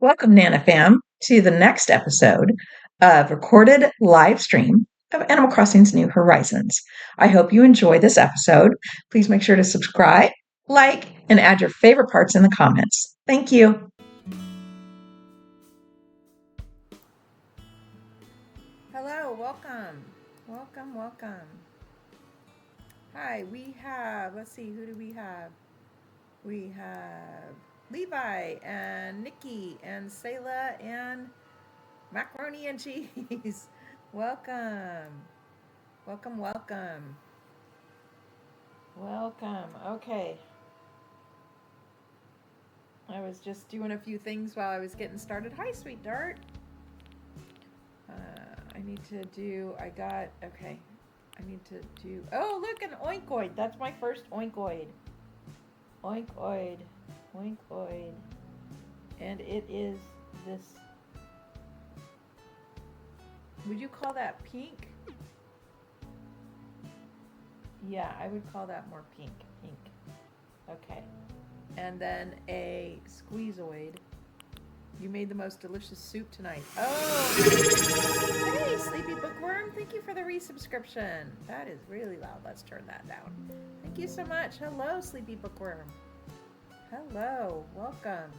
Welcome, Nana Fam, to the next episode of recorded live stream of Animal Crossing's New Horizons. I hope you enjoy this episode. Please make sure to subscribe, like, and add your favorite parts in the comments. Thank you. Hello, welcome. Welcome. Hi, we have, let's see, who do we have? We have Levi and Nikki and Selah and Macaroni and Cheese. Welcome. Okay. I was just doing a few things while I was getting started. Hi, sweet dart. I need to do, oh, look, an oinkoid. That's my first oinkoid. Oinkoid. And it is this, would you call that pink? Yeah, I would call that more pink. Okay. And then a squeezoid. You made the most delicious soup tonight. Oh! Hey, Sleepy Bookworm. Thank you for the resubscription. That is really loud. Let's turn that down. Thank you so much. Hello, Sleepy Bookworm. Hello. Welcome.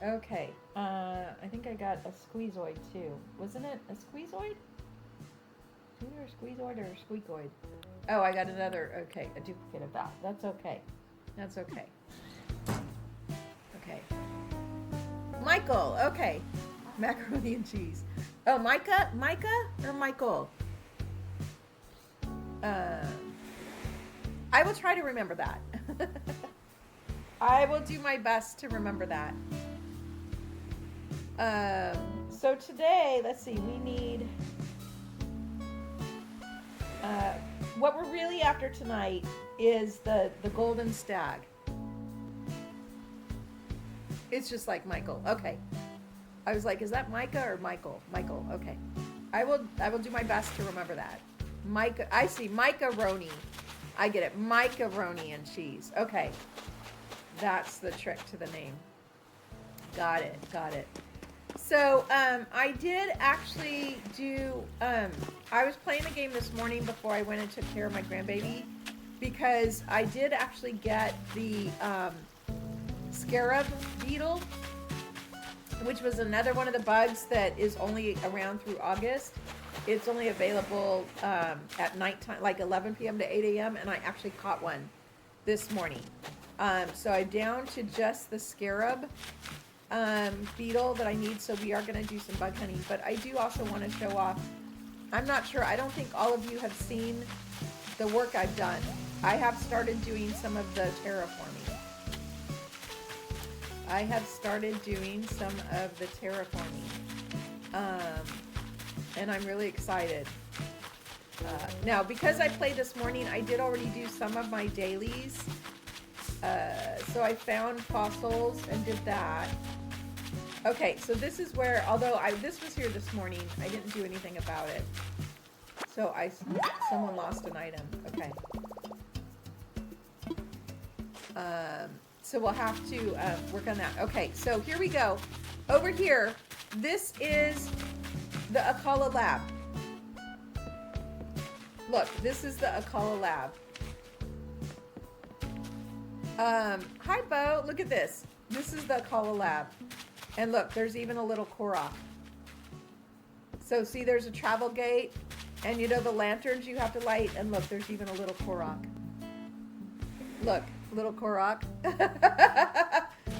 Okay. I think I got a squeezoid too. Wasn't it a squeezoid? Either a squeezoid or a squeakoid. Oh, I got another. Okay, a duplicate of that. That's okay. Okay. Michael, okay. Macaroni and cheese. Oh, Micah or Michael? I will try to remember that. I will do my best to remember that. So today, let's see, we need, what we're really after tonight is the golden stag. It's just like Michael. Okay. I was like, is that Micah or Michael? Michael. Okay. I will do my best to remember that. Micah. I see Micah-roni. I get it. Micah-roni and cheese. Okay. That's the trick to the name. Got it. So, I did actually do, I was playing the game this morning before I went and took care of my grandbaby, because I did actually get the, scarab beetle, which was another one of the bugs that is only around through August. It's only available at nighttime, like 11 p.m. to 8 a.m. and I actually caught one this morning. So I'm down to just the scarab beetle that I need. So we are going to do some bug hunting, but I do also want to show off. I'm not sure. I don't think all of you have seen the work I've done. I have started doing some of the terraforming. And I'm really excited. Now, because I played this morning, I did already do some of my dailies. So I found fossils and did that. Okay, so this is where, although this was here this morning, I didn't do anything about it. So someone lost an item. Okay. So we'll have to work on that. Okay, so here we go. Over here, this is the Akala Lab. Look, this is the Akala Lab. Hi, Bo. Look at this. This is the Akala Lab. And look, there's even a little Korok. So see, there's a travel gate. And you know the lanterns you have to light. And look, there's even a little Korok. Look. Little Korok.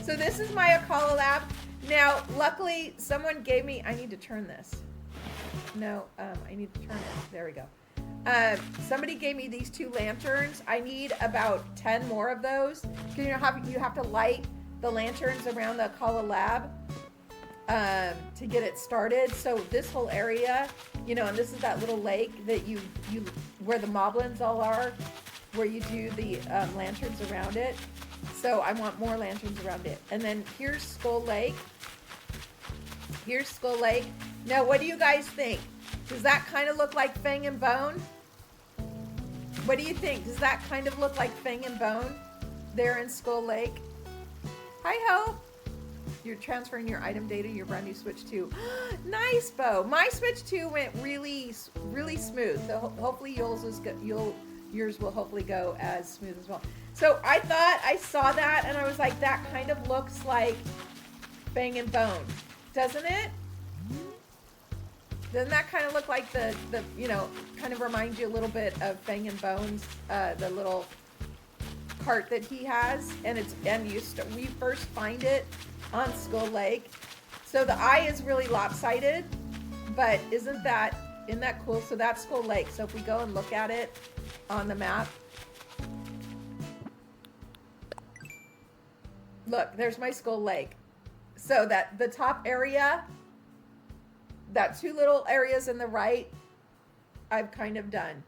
So this is my Akala Lab. Now, luckily, someone gave me, I need to turn this. No, I need to turn it. There we go. Somebody gave me these 2 lanterns. I need about 10 more of those. Because you have to light the lanterns around the Akala Lab to get it started. So this whole area, and this is that little lake that you where the moblins all are, where you do the lanterns around it. So I want more lanterns around it. And then here's Skull Lake. Now, what do you guys think? Does that kind of look like Fang and Bone? What do you think? Does that kind of look like Fang and Bone there in Skull Lake? Hi, Ho. you're transferring your item data, your brand new Switch 2. Nice, Bo. My Switch 2 went really, really smooth. So hopefully yours will hopefully go as smooth as well. So I thought I saw that and I was like, that kind of looks like Bang and Bone, doesn't it? Doesn't that kind of look like the kind of reminds you a little bit of Fang and Bones, the little cart that he has, and we first find it on Skull Lake. So the eye is really lopsided, but isn't that cool? So that's Skull Lake. So if we go and look at it on the map, look, there's my Skull Lake. So that the top area, that two little areas in the right, I've kind of done.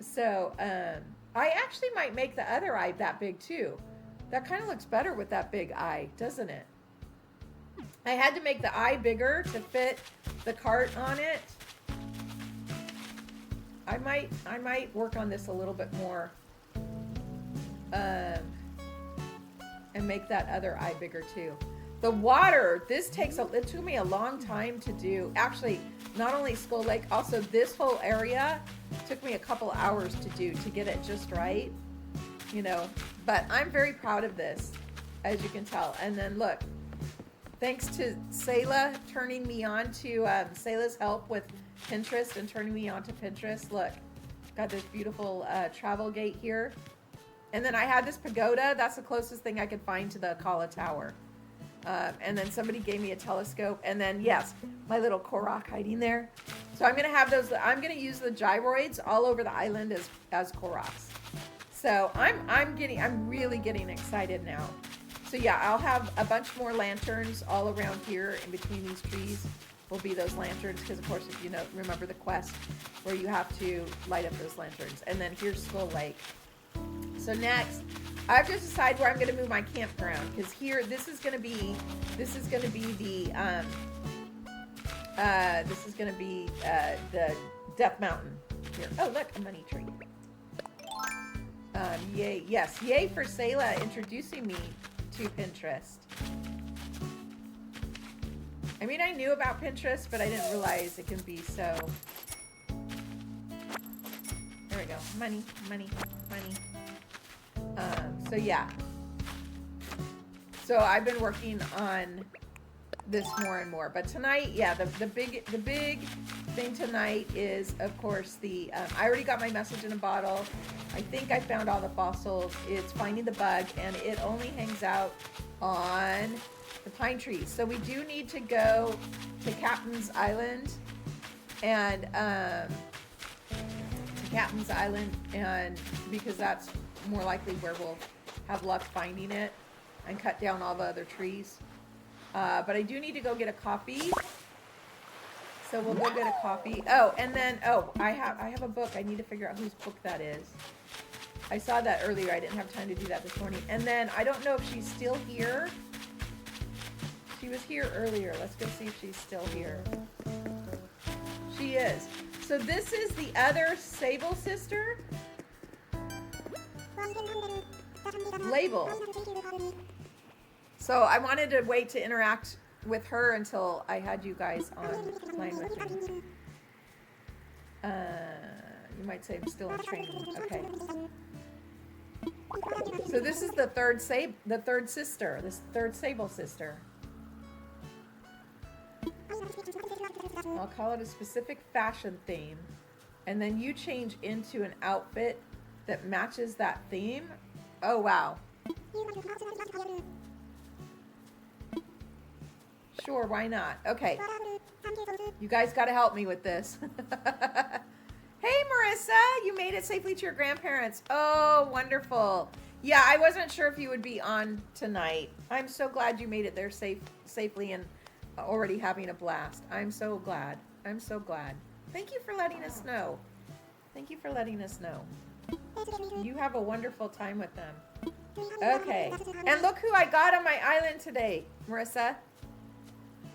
So I actually might make the other eye that big too. That kind of looks better with that big eye, doesn't it? I had to make the eye bigger to fit the cart on it. I might work on this a little bit more and make that other eye bigger too. The water, it took me a long time to do. Actually, not only Skull Lake, also this whole area took me a couple hours to do to get it just right, but I'm very proud of this, as you can tell. And then look, thanks to Selah turning me on to Selah's help with Pinterest and turning me on to Pinterest. Look, got this beautiful travel gate here. And then I had this pagoda. That's the closest thing I could find to the Akala Tower. And then somebody gave me a telescope. And then, yes, my little Korok hiding there. So I'm going to have those. I'm going to use the gyroids all over the island as Koroks. So I'm really getting excited now. So yeah, I'll have a bunch more lanterns all around here in between these trees. Will be those lanterns because, of course, if you remember the quest where you have to light up those lanterns. And then here's Skull Lake. So next, I have to decide where I'm going to move my campground, because here this is going to be the Death Mountain here. Oh, look, a money tree. Yay, yes, yay for Selah introducing me to Pinterest. I mean, I knew about Pinterest, but I didn't realize it can be so. There we go. Money, money, money. So yeah. So I've been working on this more and more. But tonight, yeah, the big thing tonight is, of course, I already got my message in a bottle. I think I found all the fossils. It's finding the bug, and it only hangs out on the pine trees. So we do need to go to Captain's Island and because that's more likely where we'll have luck finding it, and cut down all the other trees. But I do need to go get a coffee. So we'll go get a coffee. Oh, and then I have a book. I need to figure out whose book that is. I saw that earlier. I didn't have time to do that this morning. And then I don't know if she's still here. She was here earlier. Let's go see if she's still here. She is. So this is the other Sable sister. Label. So I wanted to wait to interact with her until I had you guys online with me. You might say I'm still in training. Okay. So this is the third sister, this third Sable sister. I'll call it a specific fashion theme, and then you change into an outfit that matches that theme. Oh wow. Sure, why not? Okay. You guys got to help me with this. Hey, Marissa, you made it safely to your grandparents. Oh, wonderful. Yeah, I wasn't sure if you would be on tonight. I'm so glad you made it there safely and already having a blast. I'm so glad. I'm so glad. Thank you for letting us know. Thank you for letting us know. You have a wonderful time with them. Okay. And look who I got on my island today, Marissa.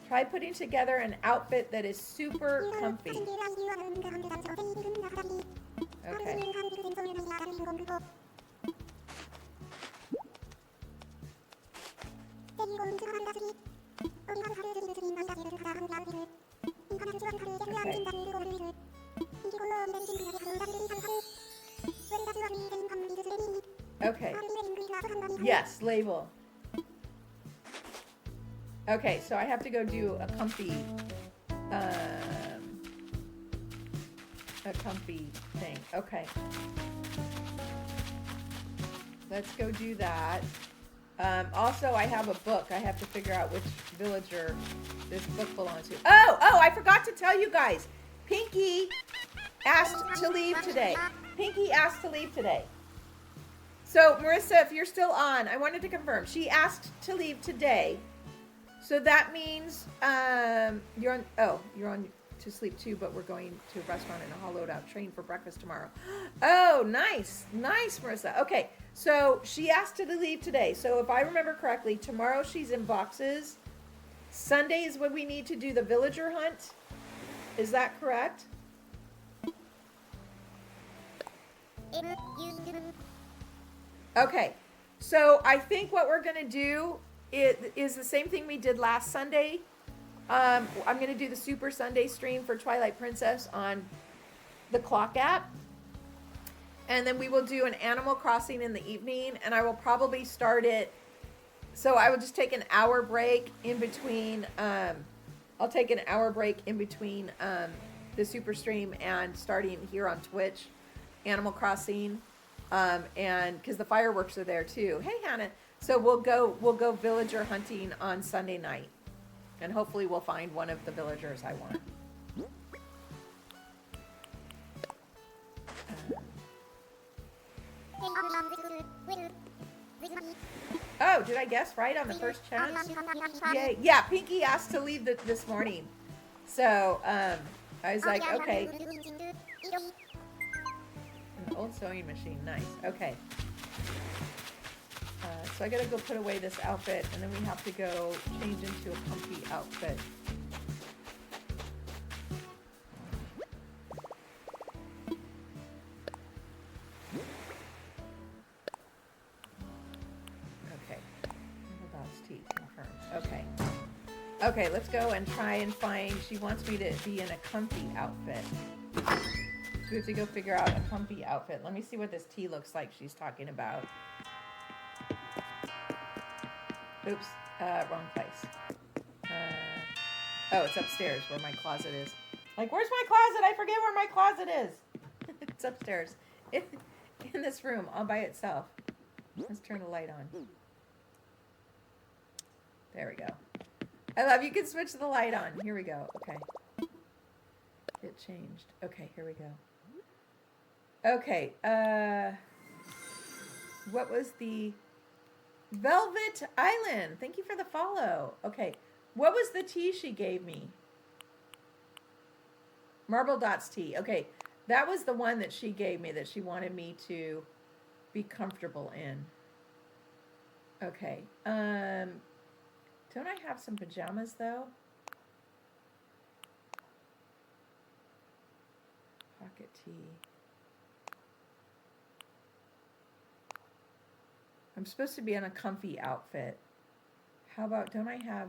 Try putting together an outfit that is super comfy. Okay. Okay. Yes, label. Okay, so I have to go do a comfy thing. Okay. Let's go do that. Also, I have a book. I have to figure out which villager this book belongs to. Oh, I forgot to tell you guys. Pinky asked to leave today. Pinky asked to leave today. So, Marissa, if you're still on, I wanted to confirm. She asked to leave today. So that means you're on to sleep too, but we're going to a restaurant in a hollowed out train for breakfast tomorrow. Oh, nice, Marissa. Okay, so she asked to leave today. So if I remember correctly, tomorrow she's in boxes. Sunday is when we need to do the villager hunt. Is that correct? Okay, so I think what we're gonna do is the same thing we did last Sunday. I'm going to do the Super Sunday stream for Twilight Princess on the Clock app. And then we will do an Animal Crossing in the evening. And I will probably start it. So I will just take an hour break in between. I'll take an hour break in between the Super stream and starting here on Twitch, Animal Crossing. And because the fireworks are there too. Hey, Hannah. So we'll go villager hunting on Sunday night. And hopefully we'll find one of the villagers I want. Oh, did I guess right on the first chance? Yay. Yeah, Pinky asked to leave this morning. So, I was like, okay. An old sewing machine, nice. Okay. So I gotta go put away this outfit, and then we have to go change into a comfy outfit. Okay. That's tea confirmed. Okay. Okay, let's go and try and find. She wants me to be in a comfy outfit. So we have to go figure out a comfy outfit. Let me see what this tea looks like she's talking about. Oops, wrong place. Oh, it's upstairs where my closet is. Like, where's my closet? I forget where my closet is. It's upstairs. In this room, all by itself. Let's turn the light on. There we go. I love you can switch the light on. Here we go. Okay. It changed. Okay, here we go. Okay, what was the... Velvet Island. Thank you for the follow. Okay. What was the tea she gave me? Marble Dots tea. Okay. That was the one that she gave me that she wanted me to be comfortable in. Okay. Don't I have some pajamas though? Pocket tea. I'm supposed to be in a comfy outfit. How about, don't I have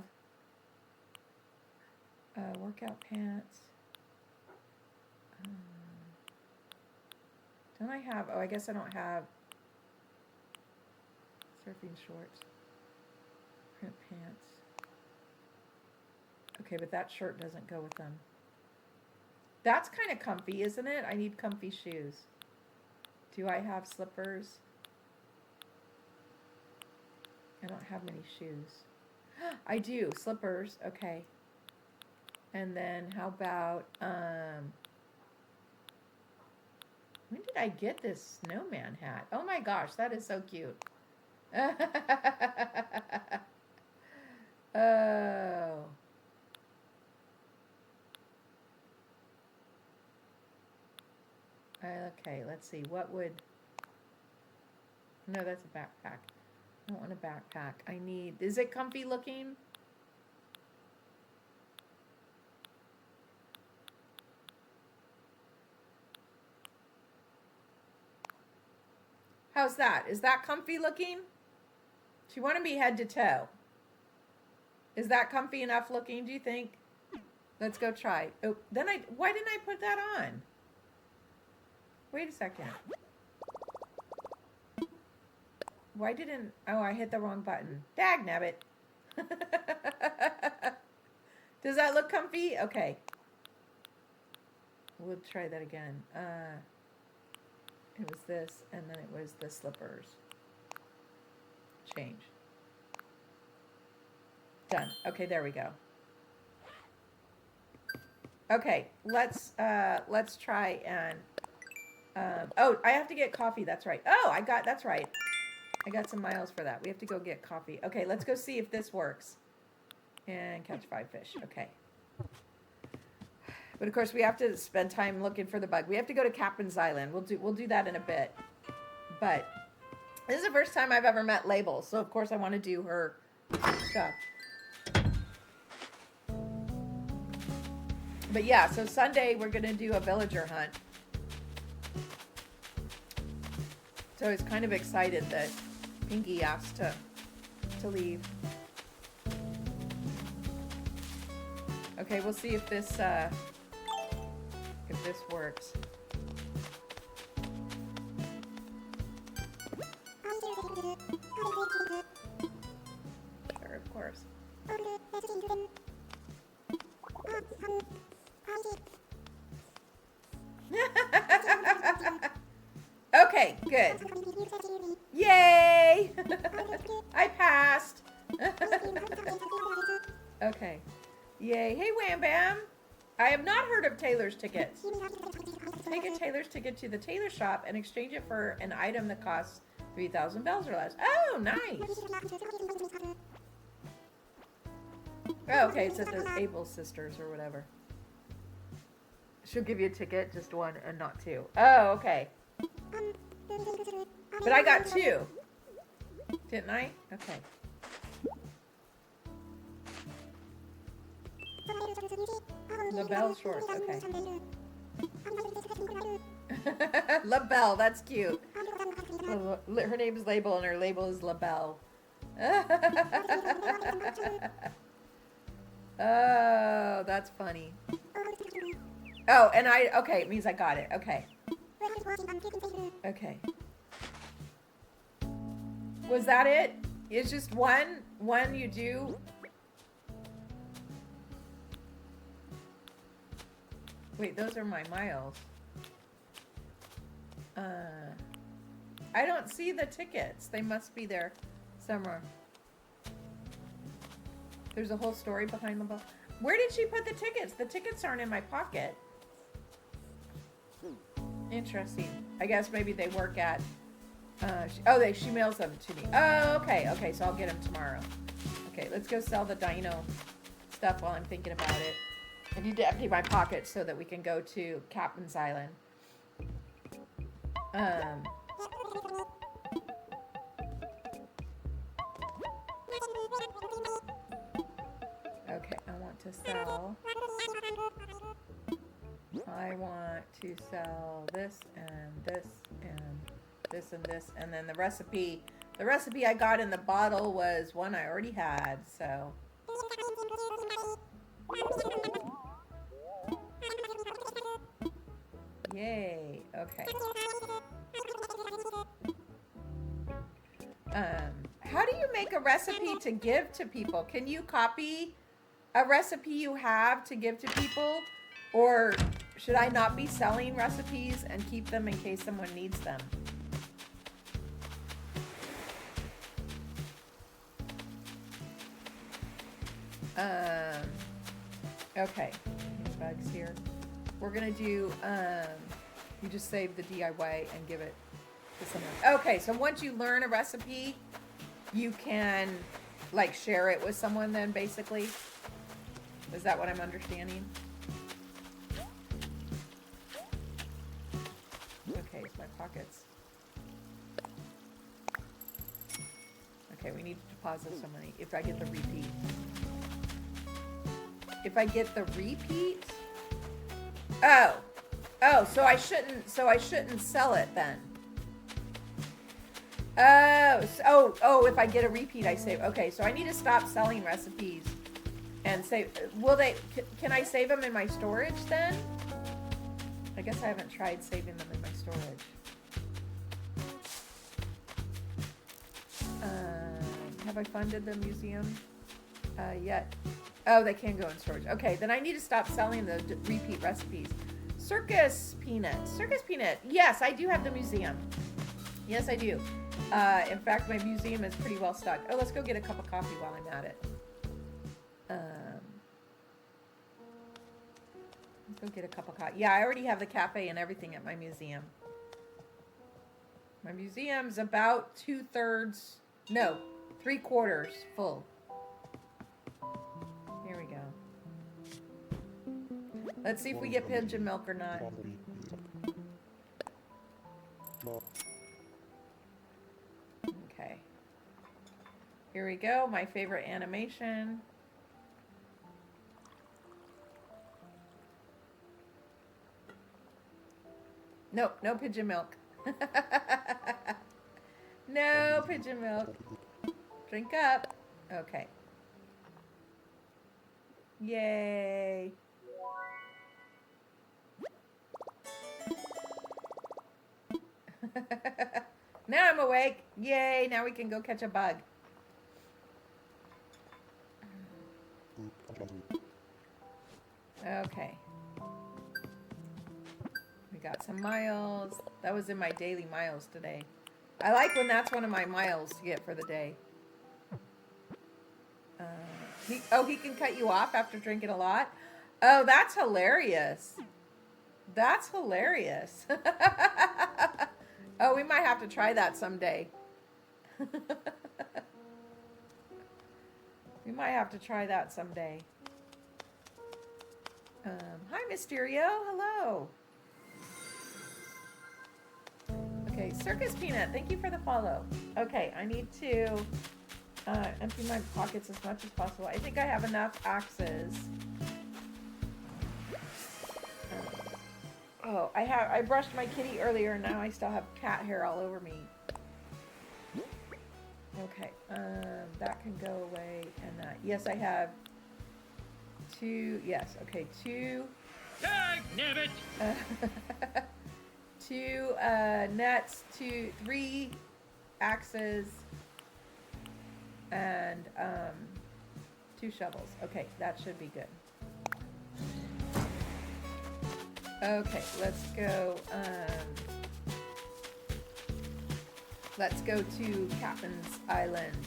workout pants? Don't I have, oh, I guess I don't have surfing shorts, print pants. Okay, but that shirt doesn't go with them. That's kind of comfy, isn't it? I need comfy shoes. Do I have slippers? I don't have many shoes. I do, slippers, okay. And then how about, when did I get this snowman hat? Oh my gosh, that is so cute. Oh. Okay, let's see, what would, no, that's a backpack. I don't want a backpack. I need, is it comfy looking? How's that? Is that comfy looking? She wanted me head to toe. Is that comfy enough looking, do you think? Let's go try. Oh, why didn't I put that on? Wait a second. Why didn't, oh, I hit the wrong button. Dagnabbit. Does that look comfy? Okay. We'll try that again. It was this, and then it was the slippers. Change. Done. Okay, there we go. Okay, let's try and oh, I have to get coffee. That's right. Oh, that's right. I got some miles for that. We have to go get coffee. Okay, let's go see if this works. And catch 5 fish. Okay. But of course, we have to spend time looking for the bug. We have to go to Captain's Island. We'll do that in a bit. But this is the first time I've ever met Label, so of course I want to do her stuff. But yeah, so Sunday we're gonna do a villager hunt. So I was kind of excited that Pinky asked to leave. Okay, we'll see if this works. Sure, of course. Okay, good. Yay! I passed. Okay. Yay. Hey, Wham Bam. I have not heard of Taylor's tickets. Take a Taylor's ticket to the tailor shop and exchange it for an item that costs 3,000 bells or less. Oh, nice. Oh, okay, it says the Able Sisters or whatever. She'll give you a ticket, just one and not two. Oh, okay. But I got 2. Didn't I? Okay. La Belle shorts, okay. La Belle, that's cute. Her name is Label and her label is La Belle. Oh, that's funny. Oh, and okay, it means I got it. Okay. Okay. Was that it? It's just one you do? Wait, those are my miles. I don't see the tickets. They must be there somewhere. There's a whole story behind the book. Where did she put the tickets? The tickets aren't in my pocket. Interesting. I guess maybe they work at... she mails them to me. Oh, okay. Okay, so I'll get them tomorrow. Okay, let's go sell the dino stuff while I'm thinking about it. I need to empty my pockets so that we can go to Captain's Island. Okay, I want to sell this and this and this and this, and then the recipe I got in the bottle was one I already had, so. Yay, okay. How do you make a recipe to give to people? Can you copy a recipe you have to give to people? Or should I not be selling recipes and keep them in case someone needs them? Okay, bugs here. We're gonna do, you just save the DIY and give it to someone. Okay, so once you learn a recipe, you can like share it with someone then basically. Is that what I'm understanding? Okay, it's my pockets. Okay, we need to deposit some money if I get the repeat. If I get the repeat? Oh, so I shouldn't sell it then. Oh, if I get a repeat, I save. Okay, so I need to stop selling recipes And save, will they, can I save them in my storage then? I guess I haven't tried saving them in my storage. Have I funded the museum yet? Oh, they can go in storage. Okay, then I need to stop selling the repeat recipes. Circus peanut. Circus peanut. Yes, I do have the museum. Yes, I do. In fact, my museum is pretty well stocked. Oh, let's go get a cup of coffee while I'm at it. Let's go get a cup of coffee. Yeah, I already have the cafe and everything at my museum. My museum's about 2/3, no, 3/4 full. Here we go. Let's see if we get pigeon milk or not. Okay. Here we go, my favorite animation. Nope, no pigeon milk. No pigeon milk. Drink up. Okay. Yay. Now I'm awake. Yay, now we can go catch a bug. Okay. We got some miles. That was in my daily miles today. I like when that's one of my miles to get for the day. He can cut you off after drinking a lot? Oh, that's hilarious. That's hilarious. Oh, we might have to try that someday. We might have to try that someday. Hi, Mysterio. Hello. Okay, Circus Peanut, thank you for the follow. Okay, I need to empty my pockets as much as possible. I think I have enough axes. Oh, I brushed my kitty earlier, and now I still have cat hair all over me. Okay, that can go away, and that. Yes, I have 2. Yes, okay, 2. Nabbit! 2 nets, 3 axes, and 2 shovels. Okay, that should be good. Okay, let's go. Let's go to Captain's Island.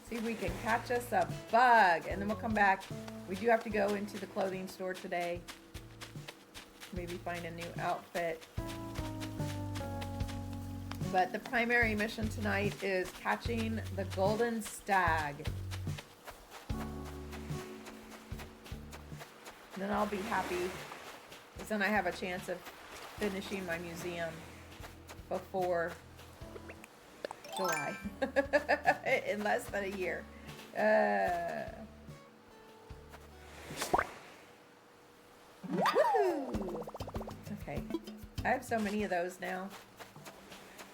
See if we can catch us a bug, and then we'll come back. We do have to go into the clothing store today. Maybe find a new outfit. But the primary mission tonight is catching the golden stag. And then I'll be happy, because then I have a chance of finishing my museum before July. In less than a year. Woo! Okay. I have so many of those now.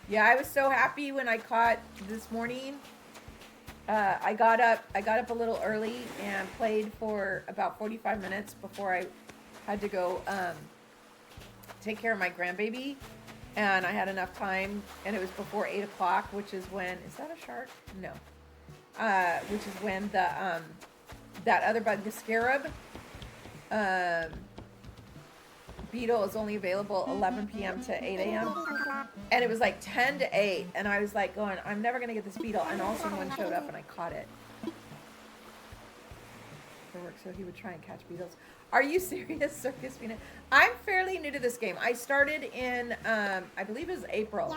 Yeah, I was so happy when I caught this morning. I got up a little early and played for about 45 minutes before I had to go take care of my grandbaby. And I had enough time, and it was before 8 o'clock, which is when, is that a shark? No. Which is when the, that other bug, the scarab, beetle is only available 11 p.m. to 8 a.m. And it was like 10 to 8, and I was like going, I'm never going to get this beetle, and all of a sudden one showed up, and I caught it. For work, so he would try and catch beetles. Are you serious, Circus Peanut? I'm fairly new to this game. I started in, I believe it was April.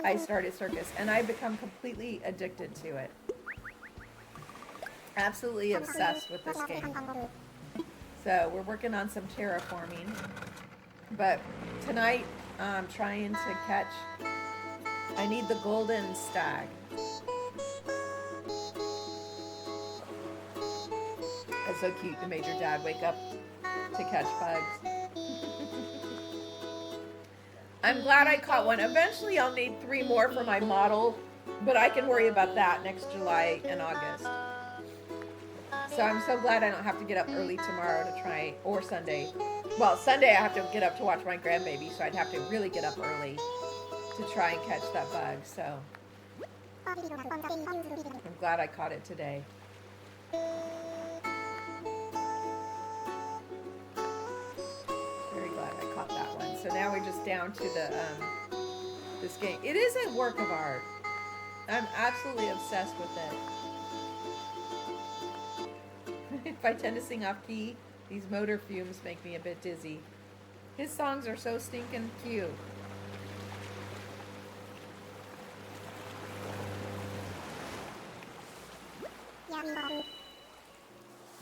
I started Circus, and I've become completely addicted to it. Absolutely obsessed with this game. So we're working on some terraforming. But tonight, I'm trying to catch, I need the golden stag. That's so cute to make your dad wake up to catch bugs. I'm glad I caught one. Eventually I'll need 3 more for my model, but I can worry about that next July and August. So I'm so glad I don't have to get up early tomorrow to try, or Sunday. Well, Sunday I have to get up to watch my grandbaby, so I'd have to really get up early to try and catch that bug. So I'm glad I caught it today. Very glad I caught that one. So now we're just down to the this game. It is a work of art. I'm absolutely obsessed with it. If I tend to sing off key, these motor fumes make me a bit dizzy. His songs are so stinking cute.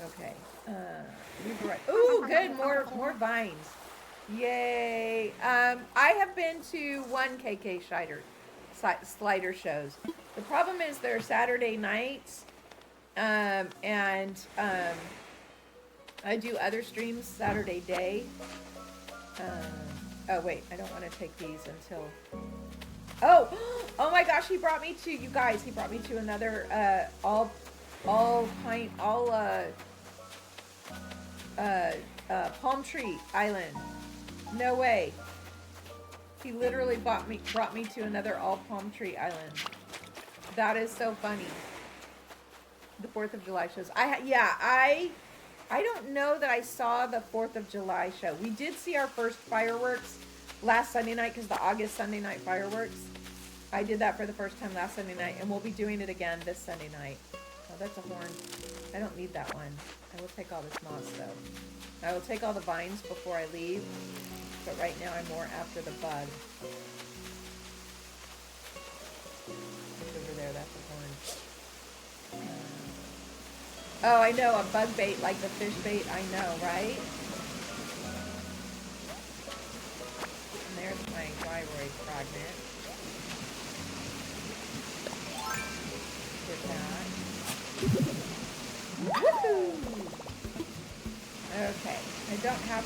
Okay. Ooh, good. More vines. Yay. I have been to one KK slider shows. The problem is they're Saturday nights. And I do other streams Saturday day. Oh wait, I don't want to take these until. Oh my gosh, he brought me to, you guys. He brought me to another all palm tree island. No way. He literally brought me to another all palm tree island. That is so funny. The 4th of July shows. I don't know that I saw the 4th of July show. We did see our first fireworks last Sunday night because the August Sunday night fireworks. I did that for the first time last Sunday night, and we'll be doing it again this Sunday night. Oh, that's a horn. I don't need that one. I will take all this moss though. I will take all the vines before I leave, but right now I'm more after the bug. It's over there. That's a horn. Oh, I know, a bug bait like the fish bait. I know, right? And there's my thyroid fragment. Get that. Woohoo! Okay, I don't have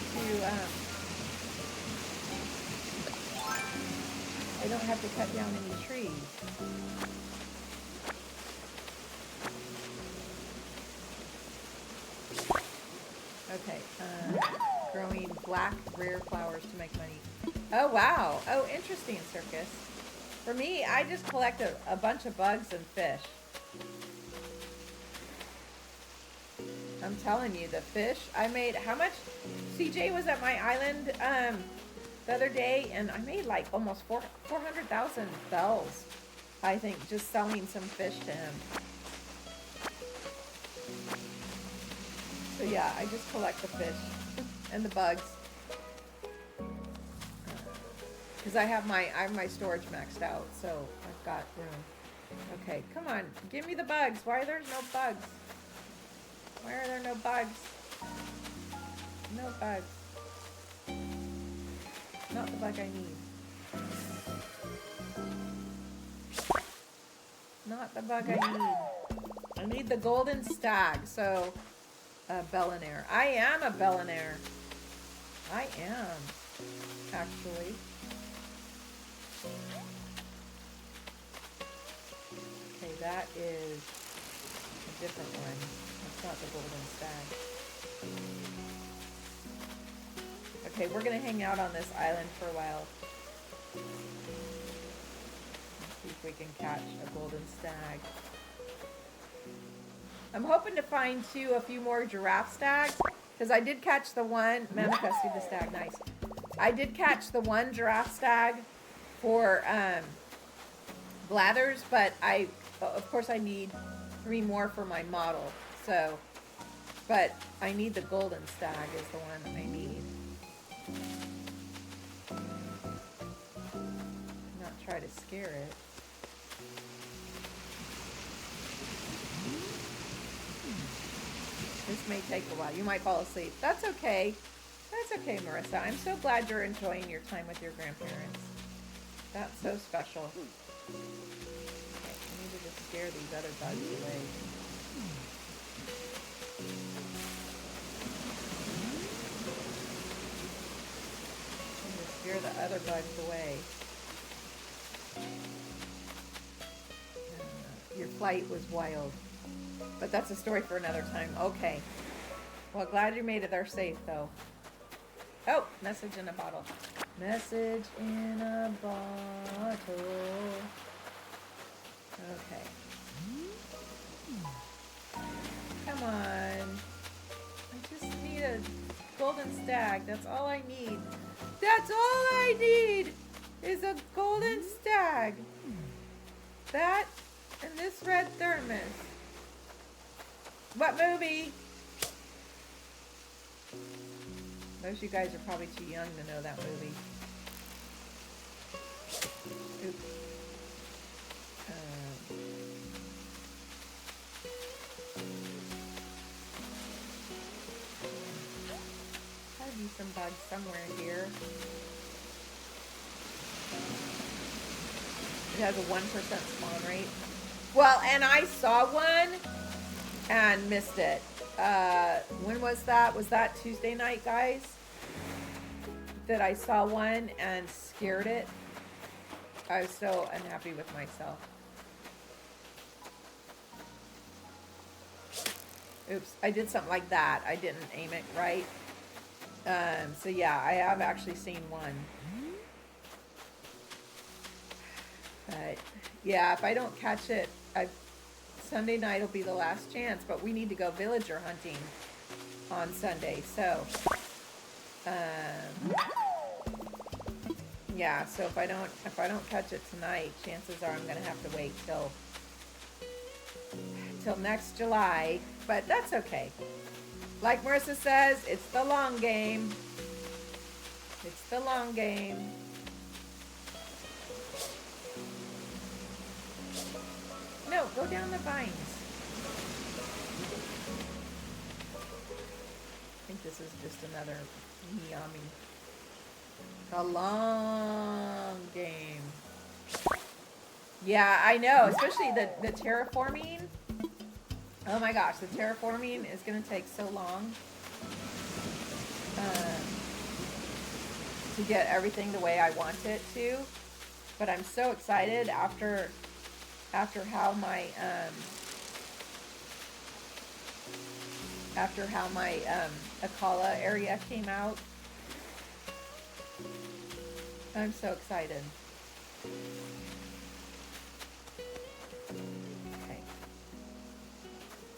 to cut down any trees. Okay, growing black rare flowers to make money. Oh, wow. Oh, interesting, Circus. For me, I just collect a bunch of bugs and fish. I'm telling you, the fish, I made, how much? CJ was at my island the other day, and I made like almost 400,000 bells, I think, just selling some fish to him. So yeah, I just collect the fish and the bugs. Because I have my storage maxed out, so I've got room. Okay, come on, give me the bugs. Why are there no bugs? Why are there no bugs? No bugs. Not the bug I need. Not the bug I need. I need the golden stag, so Bellinaire. I am a Bellinaire. I am, actually. Okay, that is a different one. That's not the golden stag. Okay, we're gonna hang out on this island for a while. Let's see if we can catch a golden stag. I'm hoping to find a few more giraffe stags, because I did catch the one, manifesting the stag, nice. I did catch the one giraffe stag for blathers, but of course I need 3 more for my model, so, but I need the golden stag is the one I need. Not try to scare it. This may take a while. You might fall asleep. That's okay. That's okay, Marissa. I'm so glad you're enjoying your time with your grandparents. That's so special. Okay, I need to just scare these other bugs away. I need to scare the other bugs away. Your flight was wild. But that's a story for another time. Okay. Well, glad you made it there safe, though. Oh, message in a bottle. Message in a bottle. Okay. Come on. I just need a golden stag. That's all I need. That's all I need is a golden stag. That and this red thermos. What movie? Most of you guys are probably too young to know that movie. Oops. Gotta be some bugs somewhere here. It has a 1% spawn rate. Well, and I saw one and missed it. When was that? Was that Tuesday night, guys? That I saw one and scared it. I was so unhappy with myself. Oops, I did something like that. I didn't aim it right. So yeah, I have actually seen one. But yeah, if I don't catch it, Sunday night will be the last chance. But we need to go villager hunting on Sunday. So yeah, so if I don't catch it tonight, chances are I'm gonna have to wait till next July. But that's okay. Like Marissa says, it's the long game. It's the long game. No, go down the vines. I think this is just another Miami. A long game. Yeah, I know. Especially the terraforming. Oh my gosh, the terraforming is going to take so long to get everything the way I want it to. But I'm so excited after how my Akala area came out. I'm so excited. Okay.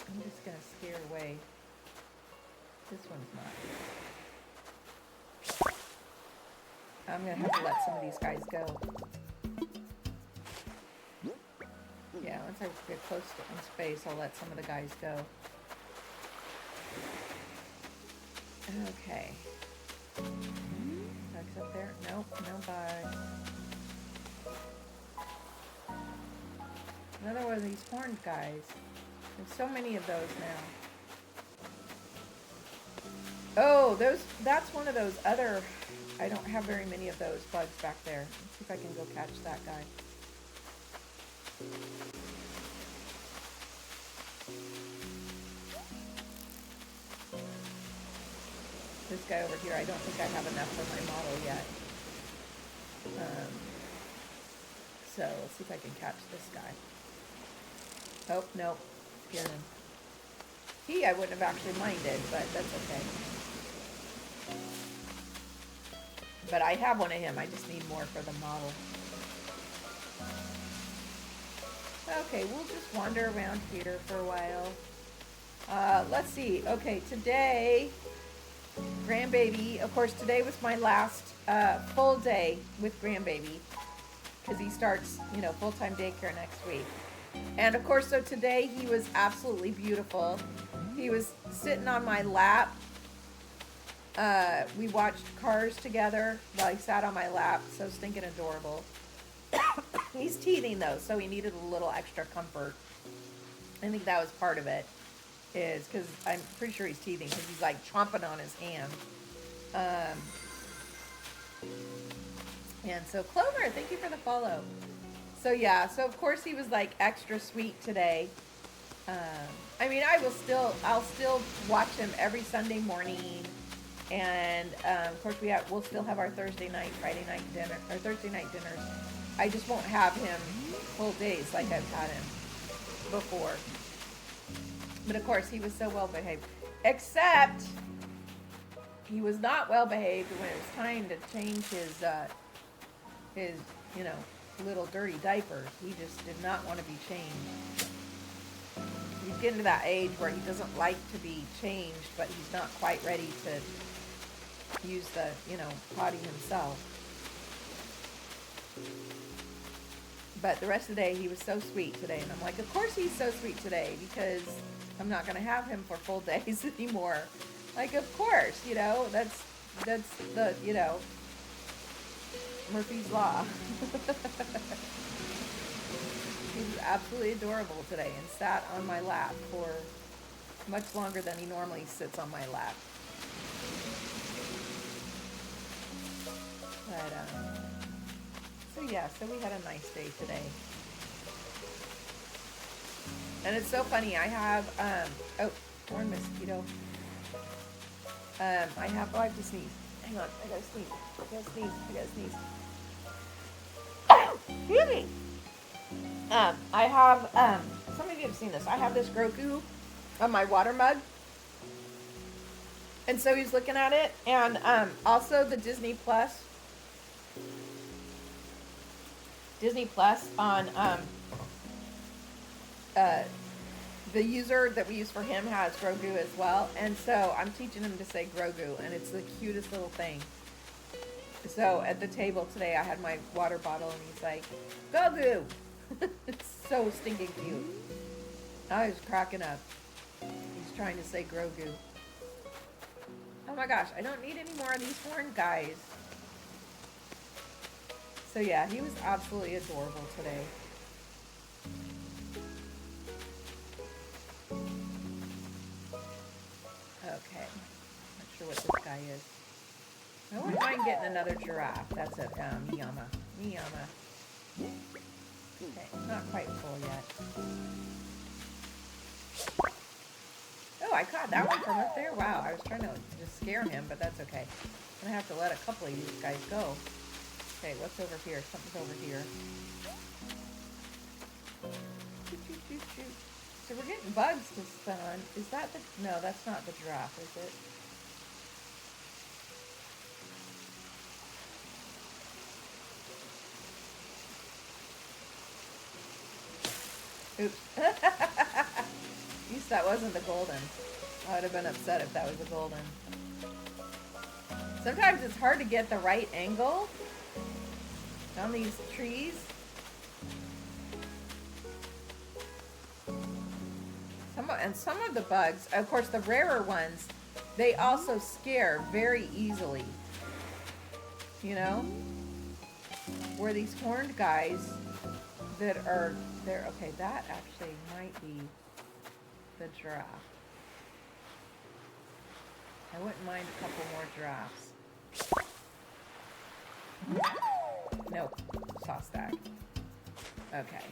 I'm just gonna scare away. This one's not. I'm gonna have to let some of these guys go. Yeah, once I get close to in space, I'll let some of the guys go. Okay. Bugs up there? Nope, no bugs. Another one of these horned guys. There's so many of those now. Oh, that's one of those other, I don't have very many of those bugs back there. Let's see if I can go catch that guy. This guy over here, I don't think I have enough for my model yet. So let's see if I can catch this guy. Oh, nope. Scared him. I wouldn't have actually minded, but that's okay. But I have one of him. I just need more for the model. Okay, we'll just wander around here for a while. Let's see. Okay, today, grandbaby. Of course, today was my last full day with grandbaby because he starts, full-time daycare next week. And of course, so today he was absolutely beautiful. He was sitting on my lap. We watched Cars together while he sat on my lap. So stinking adorable. He's teething though, so he needed a little extra comfort. I think that was part of it, is because I'm pretty sure he's teething because he's like chomping on his hand. And so Clover, thank you for the follow. So yeah, so of course he was like extra sweet today. I mean, I'll still watch him every Sunday morning, and of course we'll still have our Thursday night, Friday night dinner, or Thursday night dinners. I just won't have him full days like I've had him before. But of course, he was so well behaved. Except he was not well behaved when it was time to change his little dirty diapers. He just did not want to be changed. He's getting to that age where he doesn't like to be changed, but he's not quite ready to use the potty himself. But the rest of the day, he was so sweet today. And I'm like, of course he's so sweet today, because I'm not going to have him for full days anymore. Like, of course, that's the, Murphy's Law. He was absolutely adorable today and sat on my lap for much longer than he normally sits on my lap. But, so we had a nice day today. And it's so funny, I have, corn mosquito. I have to sneeze. Hang on, I gotta sneeze. Excuse me. I have, some of you have seen this. I have this Grogu on my water mug. And so he's looking at it. And also the Disney Plus on the user that we use for him has Grogu as well. And so I'm teaching him to say Grogu, and it's the cutest little thing. So at the table today, I had my water bottle, and he's like, Grogu! It's so stinking cute. I was cracking up. He's trying to say Grogu. Oh my gosh, I don't need any more of these horn guys. So yeah, he was absolutely adorable today. Okay, not sure what this guy is. I wouldn't mind getting another giraffe. That's a Miyama. Okay, not quite full yet. Oh, I caught that one from up there. Wow, I was trying to just scare him, but that's okay. I'm gonna have to let a couple of these guys go. Okay, what's over here? Something's over here. Shoot. So we're getting bugs to stun. Is that the... No, that's not the giraffe, is it? Oops. At least that wasn't the golden. I would have been upset if that was a golden. Sometimes it's hard to get the right angle on these trees. Some of the bugs, of course the rarer ones, they also scare very easily. Where these horned guys that are there. Okay, that actually might be the giraffe. I wouldn't mind a couple more giraffes. Nope, saw stag. Okay.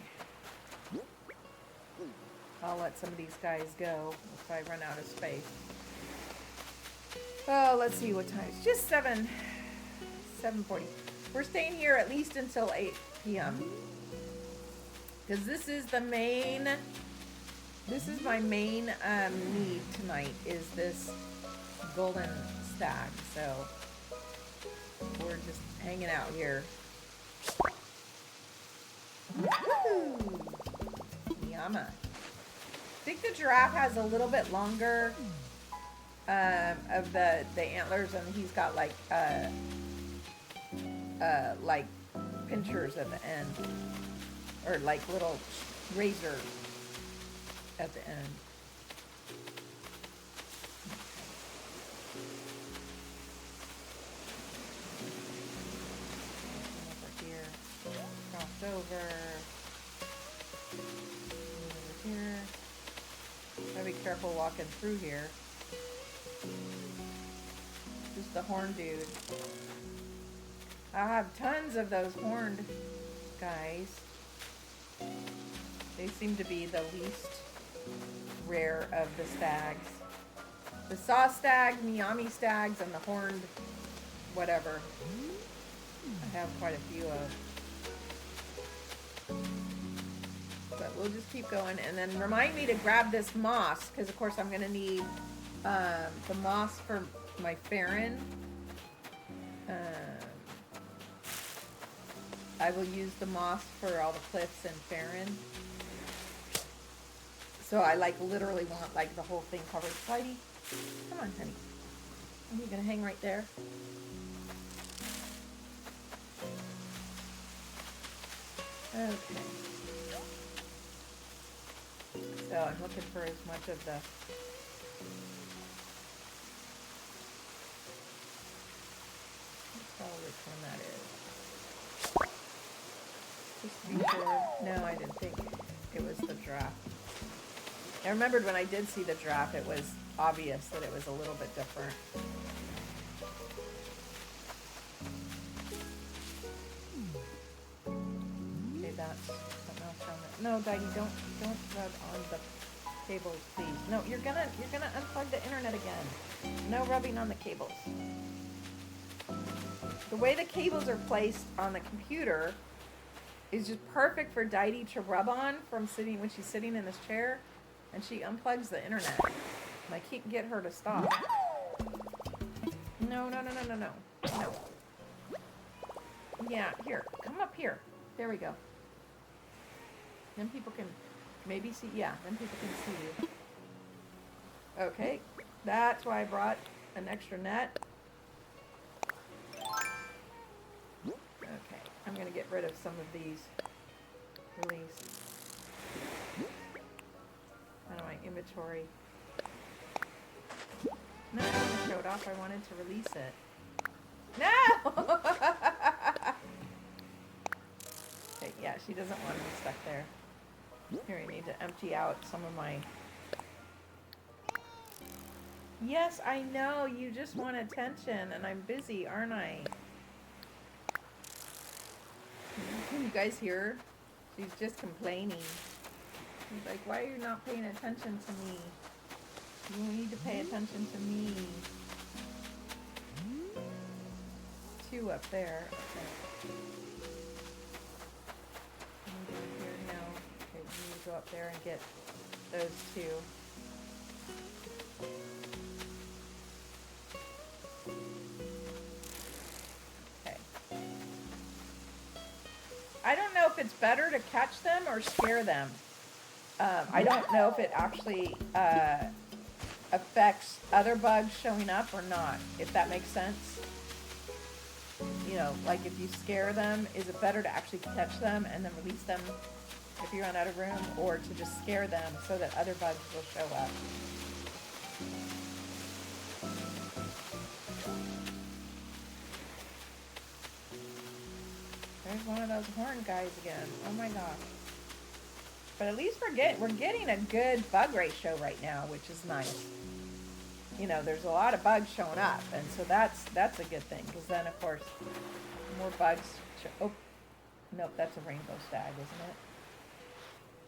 I'll let some of these guys go if I run out of space. Oh, let's see what time. It's just 7:40. We're staying here at least until 8 p.m. Because this is my main need tonight, is this golden stag. So we're just hanging out here. Woo! Yama. I think the giraffe has a little bit longer of the antlers, and he's got like pinchers at the end, or like little razors at the end. Over here, cross over here. Gotta be careful walking through here. Just the horn dude. I have tons of those horned guys. They seem to be the least rare of the stags. The saw stag, Miami stags, and the horned whatever. I have quite a few of. But we'll just keep going, and then remind me to grab this moss, because of course I'm going to need the moss for my Farron. I will use the moss for all the cliffs and Farron. So I like literally want like the whole thing covered. Spidey, come on, honey. Are you gonna hang right there? Okay. So I'm looking for as much of the let's tell which one that is. Just to be sure. No, I didn't think it was the draft. I remembered when I did see the draft, it was obvious that it was a little bit different. Okay, that's something else from it. No, Daddy, don't rub on the cables, please. No, you're gonna unplug the internet again. No rubbing on the cables. The way the cables are placed on the computer is just perfect for Didi to rub on from sitting when she's sitting in this chair, and she unplugs the internet. And I can't get her to stop. No. Yeah, here, come up here. There we go. Then people can maybe see. Yeah, then people can see you. Okay, that's why I brought an extra net. Okay, I'm gonna get rid of some of these. Release. Out of my inventory. No, I don't want to show it off. I wanted to release it. No! Okay, yeah, she doesn't want to be stuck there. Here, I need to empty out some of my... Yes, I know. You just want attention, and I'm busy, aren't I? Can you guys hear her? She's just complaining. She's like, why are you not paying attention to me? You need to pay attention to me. 2 up there. Okay. Here now. Okay, we need to go up there and get those 2. Okay. I don't know if it's better to catch them or scare them. I don't know if it actually affects other bugs showing up or not, if that makes sense. You know, like if you scare them, is it better to actually catch them and then release them if you run out of room, or to just scare them so that other bugs will show up? There's one of those horn guys again. Oh my gosh. But at least we're getting a good bug ratio right now, which is nice. You know, there's a lot of bugs showing up, and so that's a good thing, because then of course more bugs oh nope, that's a rainbow stag, isn't it?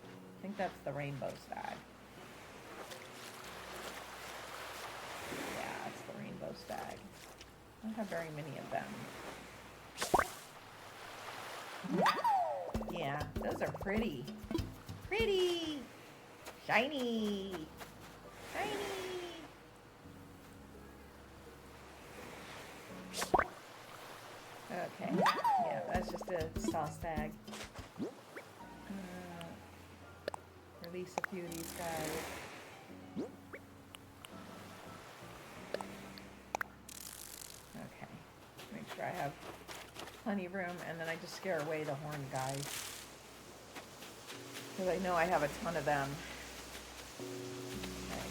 I think that's the rainbow stag. Yeah, it's the rainbow stag. I don't have very many of them. Yeah, those are pretty. Pretty! Shiny! Shiny! Okay, yeah, that's just a saw stag. Release a few of these guys. Okay, make sure I have plenty of room, and then I just scare away the horn guys, because I know I have a ton of them. Okay.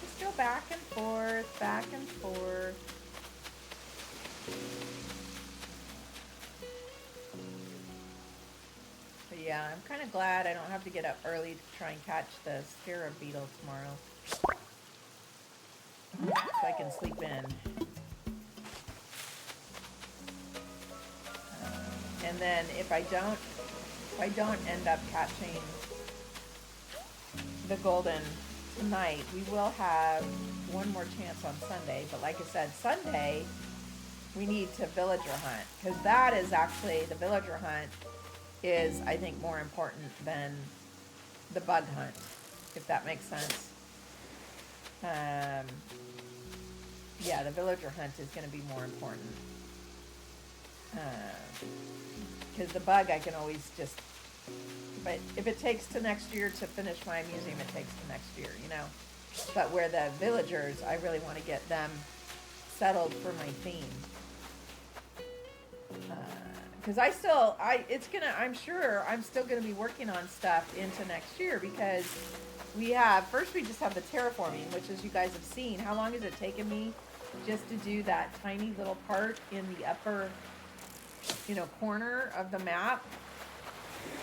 Just go back and forth, back and forth. But yeah, I'm kind of glad I don't have to get up early to try and catch the scarab beetle tomorrow, so I can sleep in. And then if I don't end up catching the golden tonight, we will have one more chance on Sunday. But like I said, Sunday we need to villager hunt, because that is actually the villager hunt is, I think, more important than the bug hunt, if that makes sense. Yeah, the villager hunt is going to be more important. Because the bug, I can always just, but if it takes to next year to finish my museum, it takes to next year, you know. But where the villagers, I really want to get them settled for my theme. Because I'm sure I'm still gonna be working on stuff into next year, because we just have the terraforming, which, as you guys have seen, how long has it taken me just to do that tiny little part in the upper, corner of the map?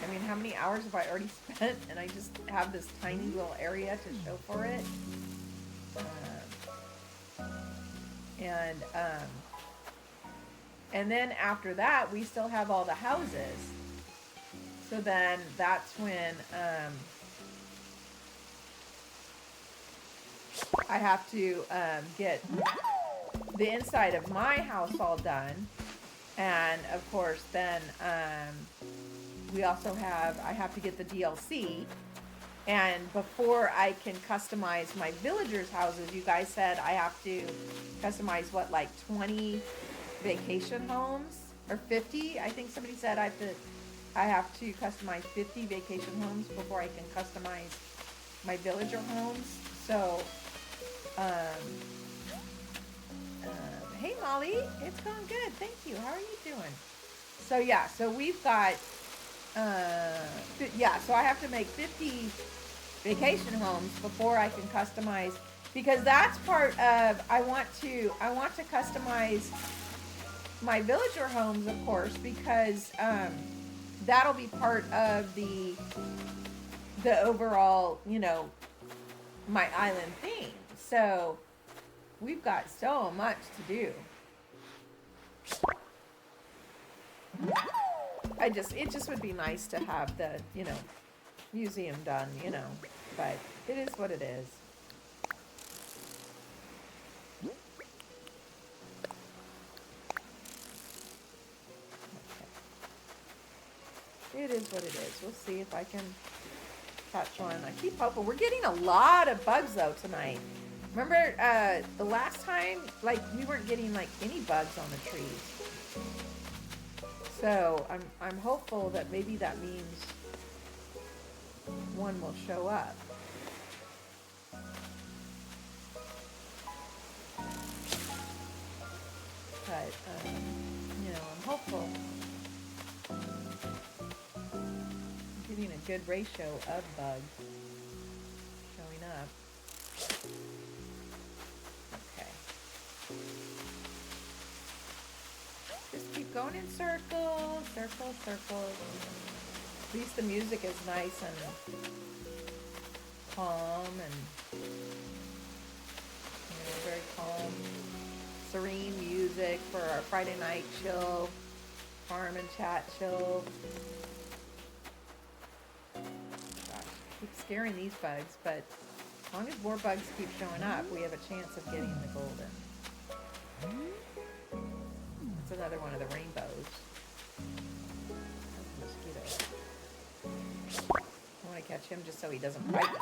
I mean, how many hours have I already spent? And I just have this tiny little area to show for it. And then after that, we still have all the houses. So then that's when I have to get the inside of my house all done. And of course, then I have to get the DLC. And before I can customize my villagers' houses, you guys said I have to customize 20 vacation homes, or 50. I think somebody said I have to customize 50 vacation homes before I can customize my villager homes. So, hey Molly, it's going good. Thank you. How are you doing? So yeah, so we've got, so I have to make 50 vacation homes before I can customize, because that's part of, I want to customize my villager homes, of course, because that'll be part of the overall, my island theme. So we've got so much to do. It just would be nice to have the, museum done, but it is what it is. Okay. It is what it is. We'll see if I can catch on. I keep hoping. We're getting a lot of bugs though tonight. Remember the last time, we weren't getting any bugs on the trees. So I'm hopeful that maybe that means one will show up. But I'm hopeful. I'm getting a good ratio of bugs showing up. Okay. Just keep going in circles, circles, circles. At least the music is nice and calm and very calm, serene music for our Friday night chill, farm and chat chill. Gosh, I keep scaring these bugs, but as long as more bugs keep showing up, we have a chance of getting the golden. That's another one of the rainbows. That's a mosquito. I want to catch him just so he doesn't bite me.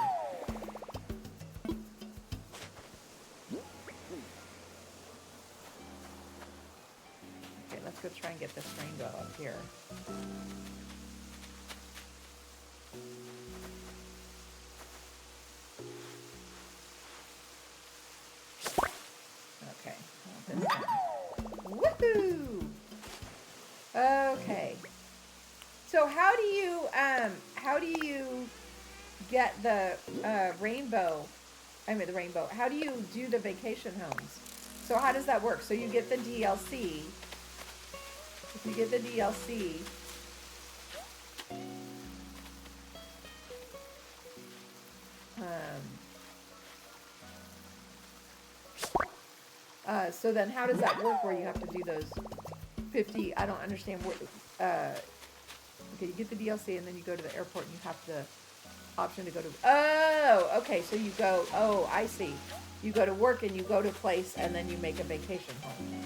Okay, let's go try and get this rainbow up here. Okay, woohoo! Okay. So how do you get the rainbow? The rainbow. How do you do the vacation homes? So how does that work? So you get the DLC. If you get the DLC, so then how does that work where you have to do those 50? I don't understand what. Okay, you get the DLC and then you go to the airport and you have the option to go to. Oh, okay. So you go. Oh, I see. You go to work and you go to a place and then you make a vacation home.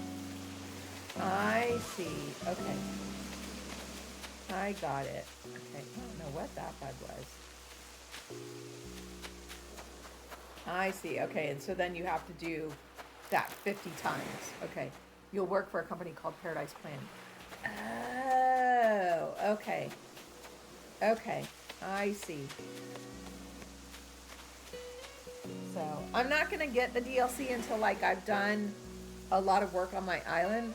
I see. Okay. I got it. Okay, I don't know what that bug was. I see. Okay, and so then you have to do that 50 times. Okay. You'll work for a company called Paradise Planning. Oh, okay. Okay, I see. So I'm not going to get the DLC until like I've done a lot of work on my island.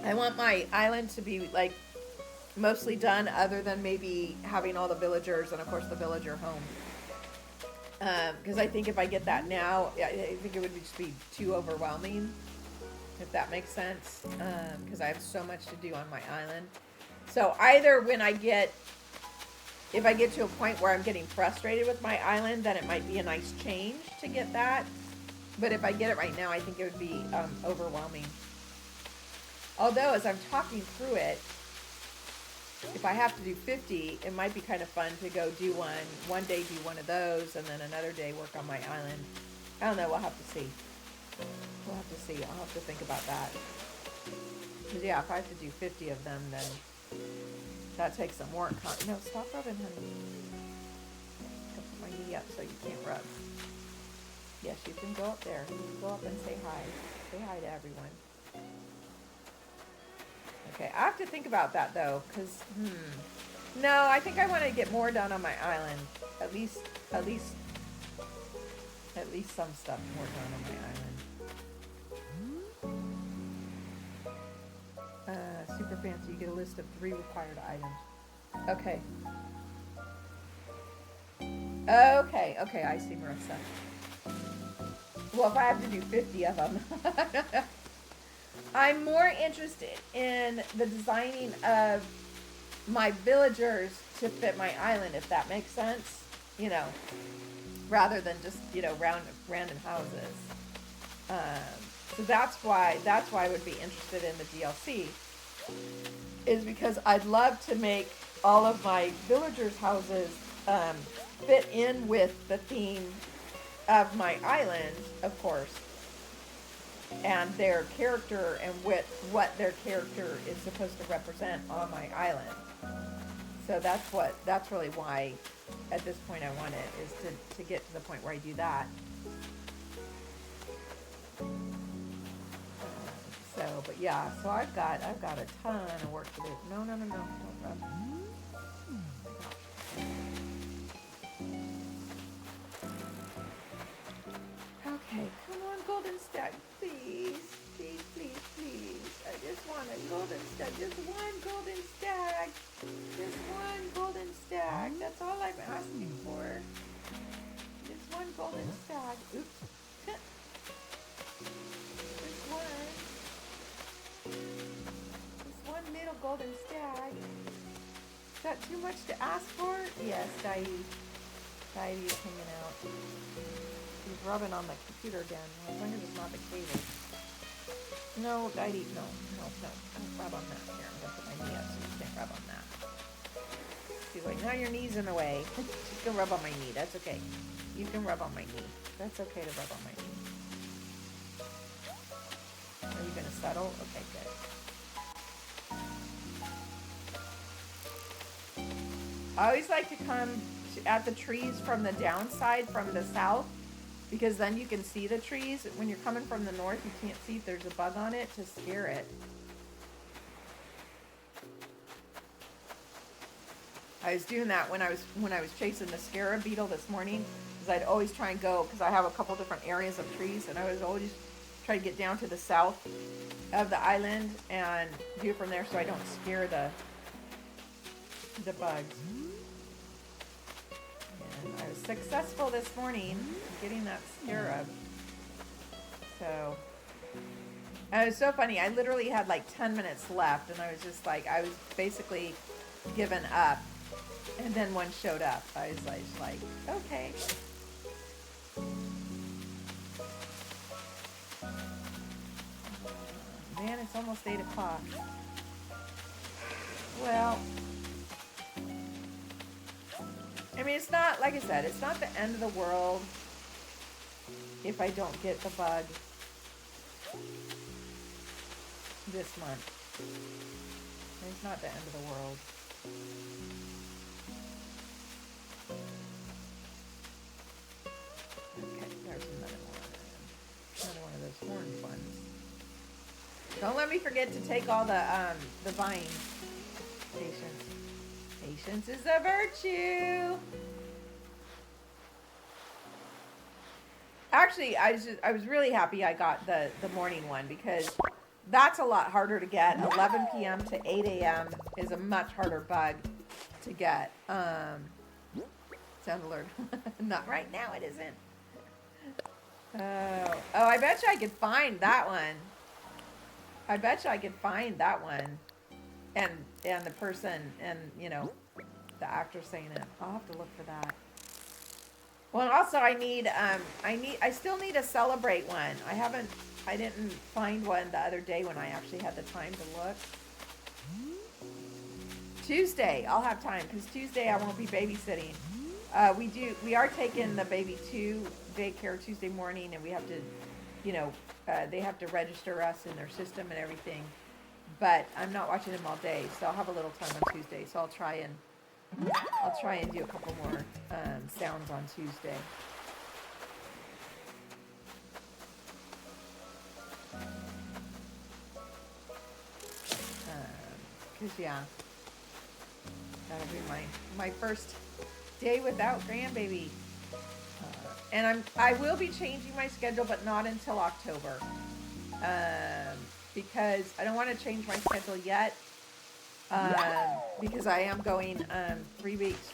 I want my island to be like mostly done, other than maybe having all the villagers and of course the villager home. Because I think if I get that now, I think it would just be too overwhelming, if that makes sense. Because I have so much to do on my island. So either if I get to a point where I'm getting frustrated with my island, then it might be a nice change to get that. But if I get it right now, I think it would be overwhelming. Although, as I'm talking through it, if I have to do 50, it might be kind of fun to go do one day do one of those, and then another day work on my island. I don't know, we'll have to see. We'll have to see. I'll have to think about that. Because, yeah, if I have to do 50 of them, then that takes some work. No, stop rubbing, honey. I'll put my knee up so you can't rub. Yes, you can go up there. You can go up and say hi. Say hi to everyone. Okay, I have to think about that though, because no, I think I want to get more done on my island. At least some stuff more done on my island. Super fancy. You get a list of 3 required items. Okay. Okay, I see, Marissa. Well, if I have to do 50 of them. I'm more interested in the designing of my villagers to fit my island, if that makes sense. You know, rather than just, random houses. So that's why I would be interested in the DLC, is because I'd love to make all of my villagers' houses fit in with the theme of my island, of course, and their character and what their character is supposed to represent on my island. So that's really why at this point I want it, is to get to the point where I do that. But yeah, so I've got a ton of work to do. No, don't rub. Okay, come on, golden stag, please. I just want a golden stag, just one golden stag. Just one golden stag. That's all I'm asking for. Just one golden stag. Oops. Just one middle golden stag. Is that too much to ask for? Yes, Daidy. Daidy is hanging out. He's rubbing on the computer again. I wonder if it's not the cable. No, Daidy, no. Don't rub on that. Here, I'm going to put my knee up so you can't rub on that. She's like, now your knee's in the way. She's going to rub on my knee. That's okay. You can rub on my knee. That's okay to rub on my knee. Are you going to settle? Okay, good. I always like to come at the trees from the downside, from the south, because then you can see the trees. When you're coming from the north, you can't see if there's a bug on it to scare it. I was doing that when I was chasing the scarab beetle this morning, because I'd always try and go, because I have a couple different areas of trees, and I was always trying to get down to the south of the island and do it from there so I don't scare the bugs. And I was successful this morning getting that scarab. So, and it was so funny. I literally had like 10 minutes left, and I was just like, I was basically given up. And then one showed up. I was like, okay. Man, it's almost 8 o'clock. Well, I mean, it's not, like I said, it's not the end of the world if I don't get the bug this month. It's not the end of the world. Okay, there's another one. Another one of those orange ones. Don't let me forget to take all the vines. Patience. Patience is a virtue. Actually, I was really happy I got the morning one because that's a lot harder to get. 11 p.m. to 8 a.m. is a much harder bug to get. Sound alert. Not right now, it isn't. Oh, I bet you I could find that one. I bet you I could find that one. And the person and, the actor saying it. I'll have to look for that. Well, also I still need a celebrate one. I didn't find one the other day when I actually had the time to look. Tuesday, I'll have time because Tuesday I won't be babysitting. We are taking the baby to daycare Tuesday morning, and we have to, they have to register us in their system and everything. But I'm not watching him all day, so I'll have a little time on Tuesday. So I'll try and do a couple more sounds on Tuesday. Cause yeah, that'll be my first day without grandbaby. And I will be changing my schedule, but not until October. Because I don't want to change my schedule yet. Because I am going 3 weeks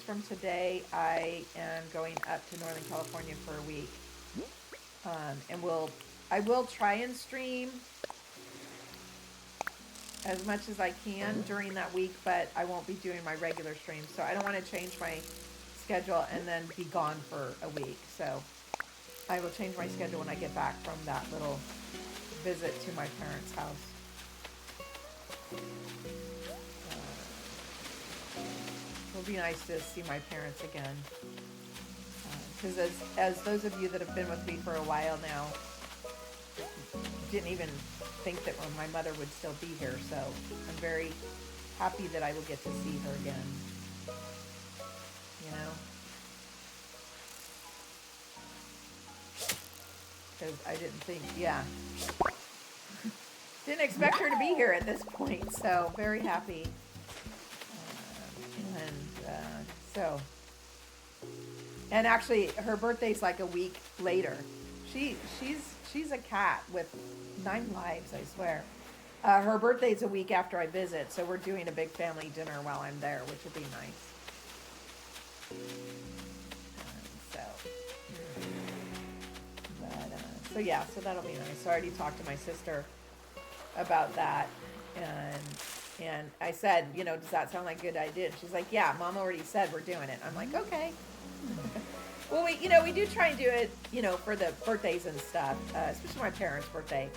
from today. I am going up to Northern California for a week. And I will try and stream as much as I can during that week, but I won't be doing my regular streams. So I don't want to change my schedule and then be gone for a week. So I will change my schedule when I get back from that little visit to my parents' house. It'll be nice to see my parents again. Because as those of you that have been with me for a while now, didn't even think that my mother would still be here. So I'm very happy that I will get to see her again. Because I didn't think, didn't expect her to be here at this point. So very happy. And actually her birthday's like a week later. She's a cat with 9 lives, I swear. Her birthday's a week after I visit, so we're doing a big family dinner while I'm there, which will be nice. So that'll be nice. So I already talked to my sister about that, and I said, does that sound like a good idea? She's like, yeah, Mom already said we're doing it. I'm like, okay. Well, we do try and do it, for the birthdays and stuff, especially my parents' birthday.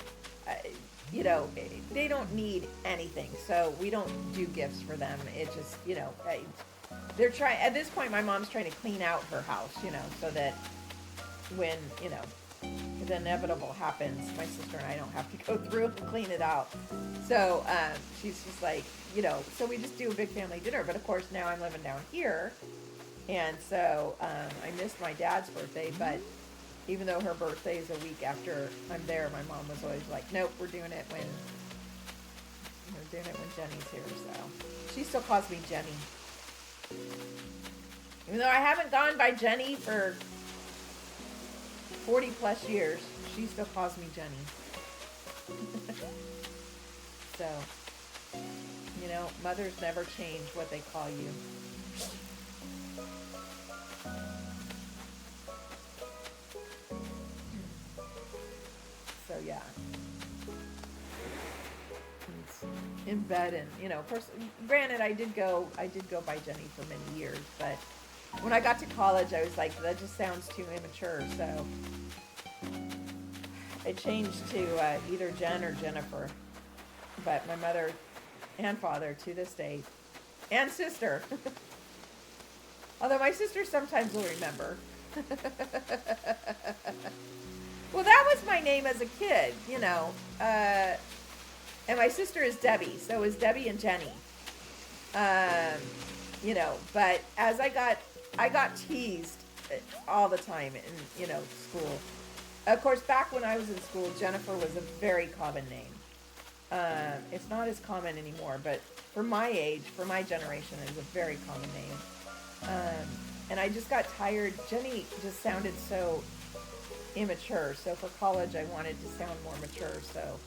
They don't need anything, so we don't do gifts for them. It just, they're trying, at this point, my mom's trying to clean out her house, so that when, the inevitable happens, my sister and I don't have to go through and clean it out. So she's just like, so we just do a big family dinner. But of course, now I'm living down here. And so I missed my dad's birthday, but even though her birthday is a week after I'm there, my mom was always like, nope, we're doing it when Jenny's here. So she still calls me Jenny. Even though I haven't gone by Jenny for 40 plus years, she still calls me Jenny. So, mothers never change what they call you. So yeah, it's in bed, and of course, granted, I did go by Jenny for many years, but when I got to college, I was like, that just sounds too immature, so I changed to either Jen or Jennifer. But my mother and father to this day, and sister, although my sister sometimes will remember. Well, that was my name as a kid, And my sister is Debbie, so is Debbie and Jenny. Um, but as I got teased all the time in, school. Of course, back when I was in school, Jennifer was a very common name. It's not as common anymore, but for my age, for my generation, it was a very common name. And I just got tired. Jenny just sounded so immature. So for college, I wanted to sound more mature. So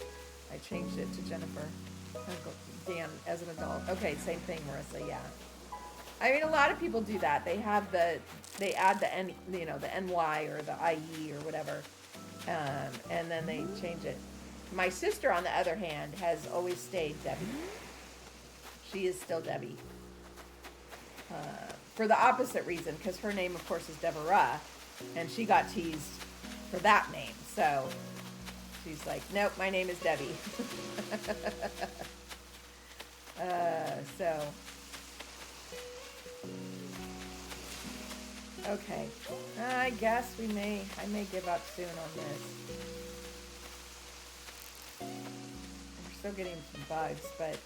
I changed it to Jennifer. Dan as an adult. Okay, same thing, Marissa. Yeah. I mean, a lot of people do that. They add the N, the NY or the IE or whatever, and then they change it. My sister, on the other hand, has always stayed Debbie. She is still Debbie. For the opposite reason, because her name, of course, is Deborah, and she got teased for that name. So she's like, nope, my name is Debbie. So, okay. I guess I may give up soon on this. We're still getting some bugs, but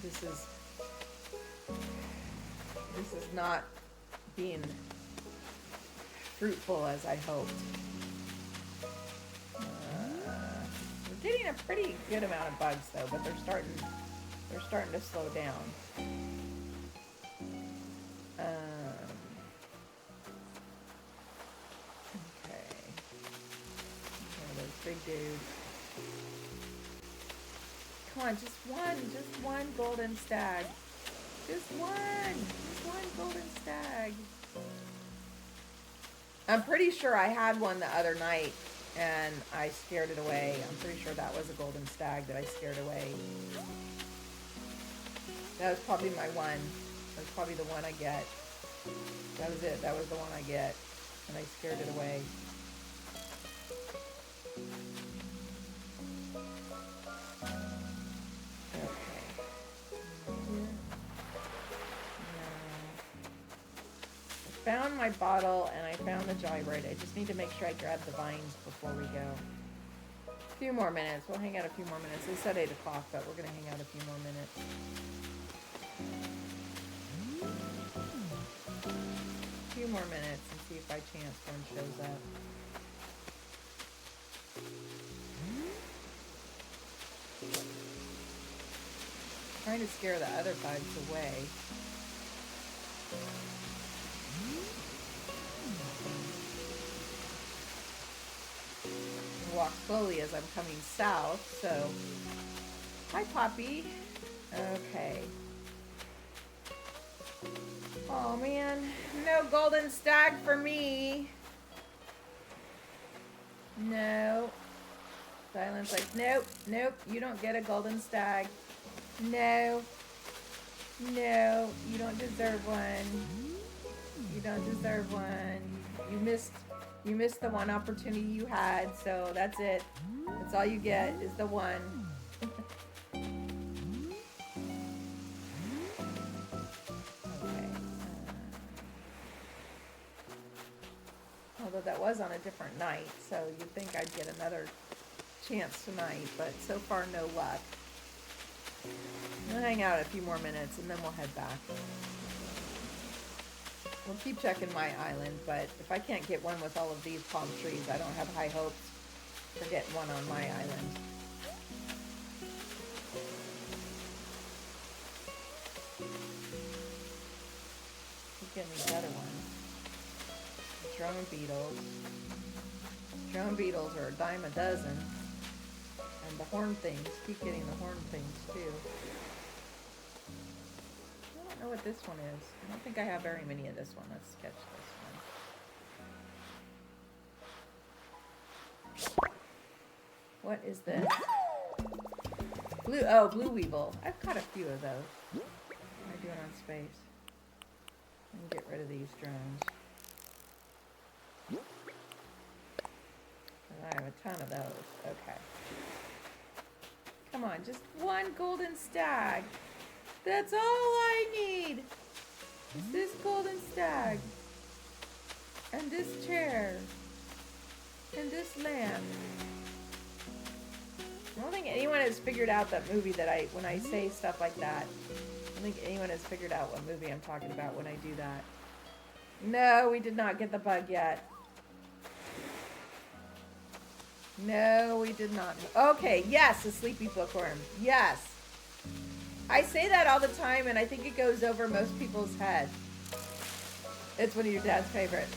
this is not being fruitful as I hoped. We're getting a pretty good amount of bugs though, but they're starting to slow down. Okay. Those big dudes. Come on, just one golden stag. Just one golden stag. I'm pretty sure I had one the other night and I scared it away. I'm pretty sure that was a golden stag that I scared away. That was probably my one. That was probably the one I get. That was it. That was the one I get. And I scared it away. Found my bottle and I found the Joyride. I just need to make sure I grab the vines before we go. A few more minutes. We'll hang out a few more minutes. They said 8 o'clock, but we're going to hang out a few more minutes. A few more minutes and see if by chance one shows up. Trying to scare the other bugs away. Walk slowly as I'm coming south, so hi Poppy. Okay. Oh man, no golden stag for me. No. Silence like, nope, you don't get a golden stag. No, you don't deserve one. You don't deserve one. You missed the one opportunity you had, so that's it. That's all you get is the one. Okay. Although that was on a different night, so you'd think I'd get another chance tonight, but so far no luck. We'll hang out a few more minutes and then we'll head back. We'll keep checking my island, but if I can't get one with all of these palm trees, I don't have high hopes for getting one on my island. Keep getting these other ones. Drone beetles. Drone beetles are a dime a dozen. And the horn things. Keep getting the horn things too. I don't know what this one is. I don't think I have very many of this one. Let's sketch this one. What is this? Blue weevil. I've caught a few of those. What am I doing on space? Let me get rid of these drones. I have a ton of those. Okay. Come on, just one golden stag. That's all I need. Is this golden stag. And this chair. and this lamp. I don't think anyone has figured out that movie when I say stuff like that. I don't think anyone has figured out what movie I'm talking about when I do that. No, we did not get the bug yet. No, we did not. Okay, yes, a sleepy bookworm. Yes. I say that all the time, and I think it goes over most people's head. It's one of your dad's favorite.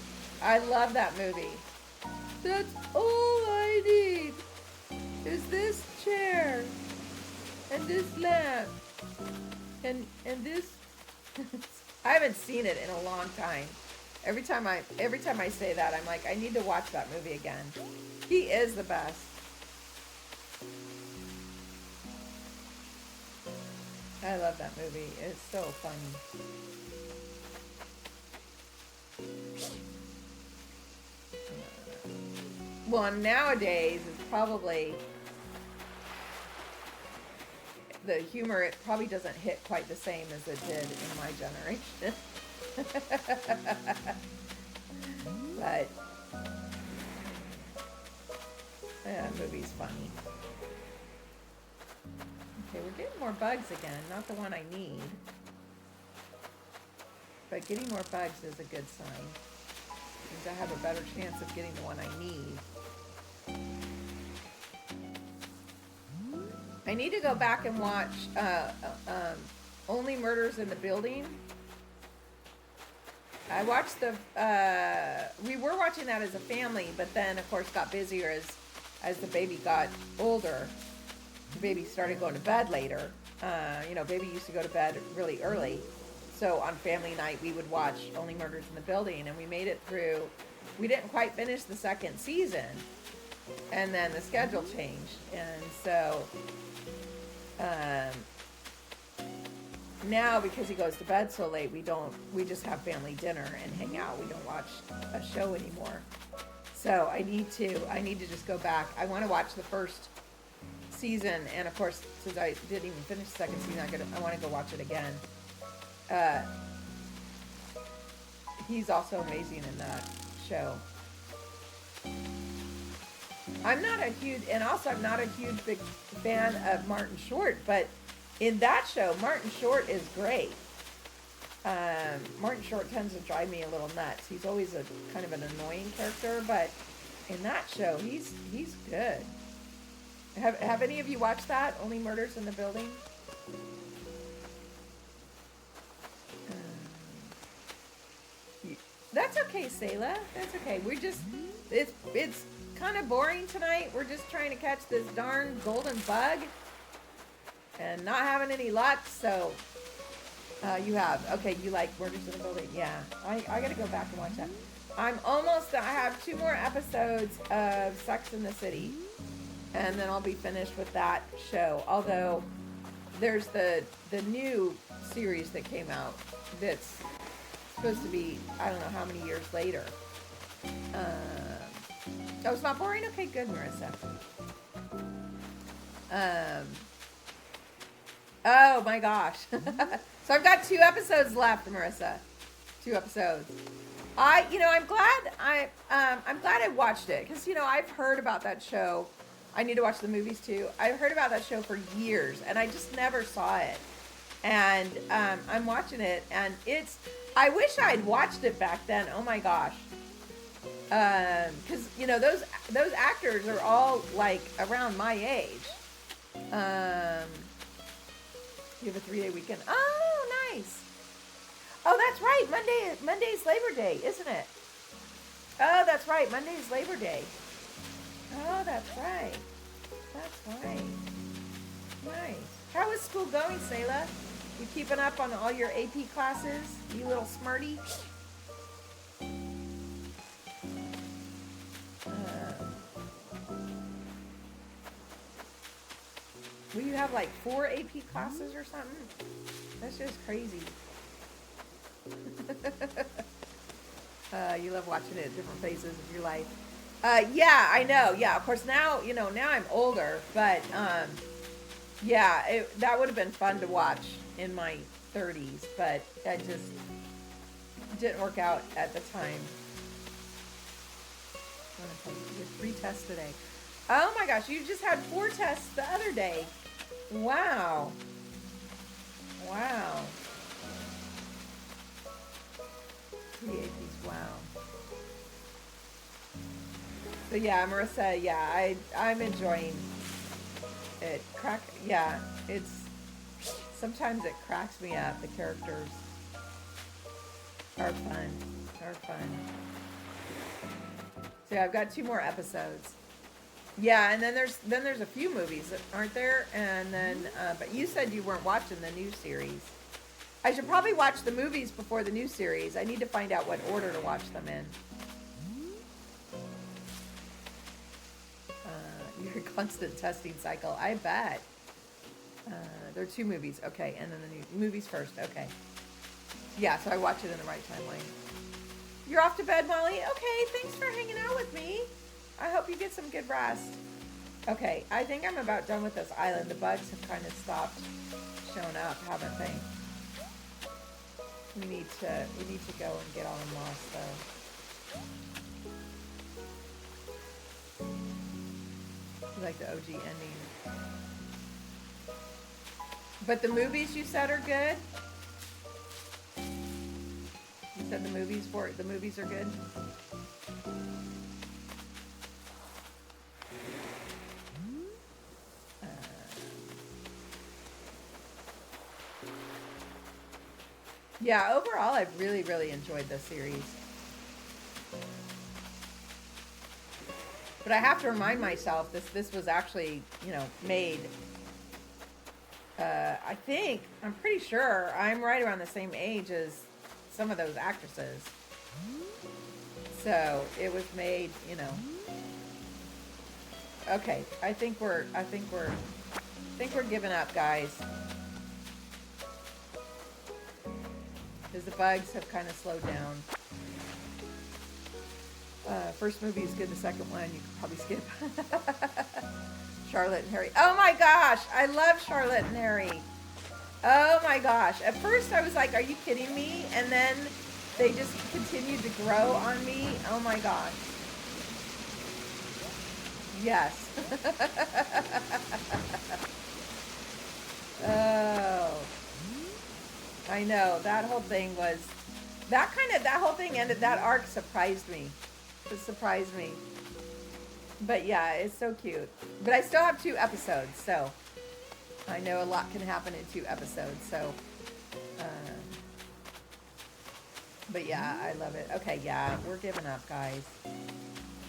I love that movie. That's all I need is this chair and this lamp and this. I haven't seen it in a long time. Every time I say that, I'm like, I need to watch that movie again. He is the best. I love that movie. It's so funny. Well, nowadays it's probably the humor. It probably doesn't hit quite the same as it did in my generation. But yeah, that movie's funny. Okay, we're getting more bugs again. Not the one I need. But getting more bugs is a good sign. Means I have a better chance of getting the one I need. I need to go back and watch Only Murders in the Building. I watched we were watching that as a family, but then of course got busier as the baby got older. The baby started going to bed later. Baby used to go to bed really early. So on family night, we would watch Only Murders in the Building, and we made it through. We didn't quite finish the second season, and then the schedule changed. And so now, because he goes to bed so late, we just have family dinner and hang out. We don't watch a show anymore. So I need to just go back. I want to watch the first season, and of course, since I didn't even finish the second season, I want to go watch it again. He's also amazing in that show. I'm not a huge big fan of Martin Short, but in that show, Martin Short is great. Martin Short tends to drive me a little nuts. He's always a kind of an annoying character, but in that show, he's good. Have any of you watched that? Only Murders in the Building? That's okay, Selah. That's okay. It's kind of boring tonight. We're just trying to catch this darn golden bug and not having any luck. So you like Murders in the Building. Yeah, I got to go back and watch that. I have 2 more episodes of Sex and the City, and then I'll be finished with that show. Although there's the new series that came out that's supposed to be, I don't know how many years later. It's not boring? Okay, good, Marissa. Oh my gosh. So I've got 2 episodes left, Marissa. 2 episodes. I'm glad I watched it, because I've heard about that show. I need to watch the movies too. I've heard about that show for years, and I just never saw it. And I'm watching it, and I wish I'd watched it back then. Oh my gosh. Because those actors are all like around my age. You have a 3-day weekend. Oh, nice. Oh, that's right. Monday's Labor Day, isn't it? Oh, that's right. Monday's Labor Day. Oh, that's right. That's right. Nice. How is school going, Selah? You keeping up on all your AP classes? You little smarty? Will you have like 4 AP classes or something? That's just crazy. You love watching it at different phases of your life. Yeah, I know. Yeah, of course now I'm older, but that would have been fun to watch in my 30s, but that just didn't work out at the time. I'm gonna tell you, you had 3 tests today. Oh my gosh, you just had 4 tests the other day. Wow. Wow. 3 APs, wow. So yeah, Marissa, yeah, I'm enjoying it. Yeah, it's, sometimes it cracks me up. The characters are fun, are fun. So yeah, I've got 2 more episodes. Yeah, and then there's a few movies, aren't there? And then, but you said you weren't watching the new series. I should probably watch the movies before the new series. I need to find out what order to watch them in. Your constant testing cycle, I bet. There are 2 movies, okay, and then the new movies first, okay. Yeah, so I watch it in the right timeline. You're off to bed, Molly? Okay, thanks for hanging out with me. I hope you get some good rest. Okay, I think I'm about done with this island. The bugs have kind of stopped showing up, haven't they? We need to go and get all them lost though. Like the OG ending. But the movies you said are good? You said the movies are good? Yeah, overall, I've really, really enjoyed this series. But I have to remind myself this was actually, made. I'm pretty sure I'm right around the same age as some of those actresses. So it was made, Okay, I think we're giving up, guys. Because the bugs have kind of slowed down. First movie is good. The second one you could probably skip. Charlotte and Harry. Oh my gosh, I love Charlotte and Harry. Oh my gosh. At first I was like, are you kidding me? And then they just continued to grow on me. Oh my gosh. Yes. Oh. I know. That whole thing was, that whole thing ended, that arc surprised me. It surprised me. But yeah, it's so cute. But I still have 2 episodes, so I know a lot can happen in 2 episodes. So, but yeah, I love it. Okay, yeah, we're giving up, guys.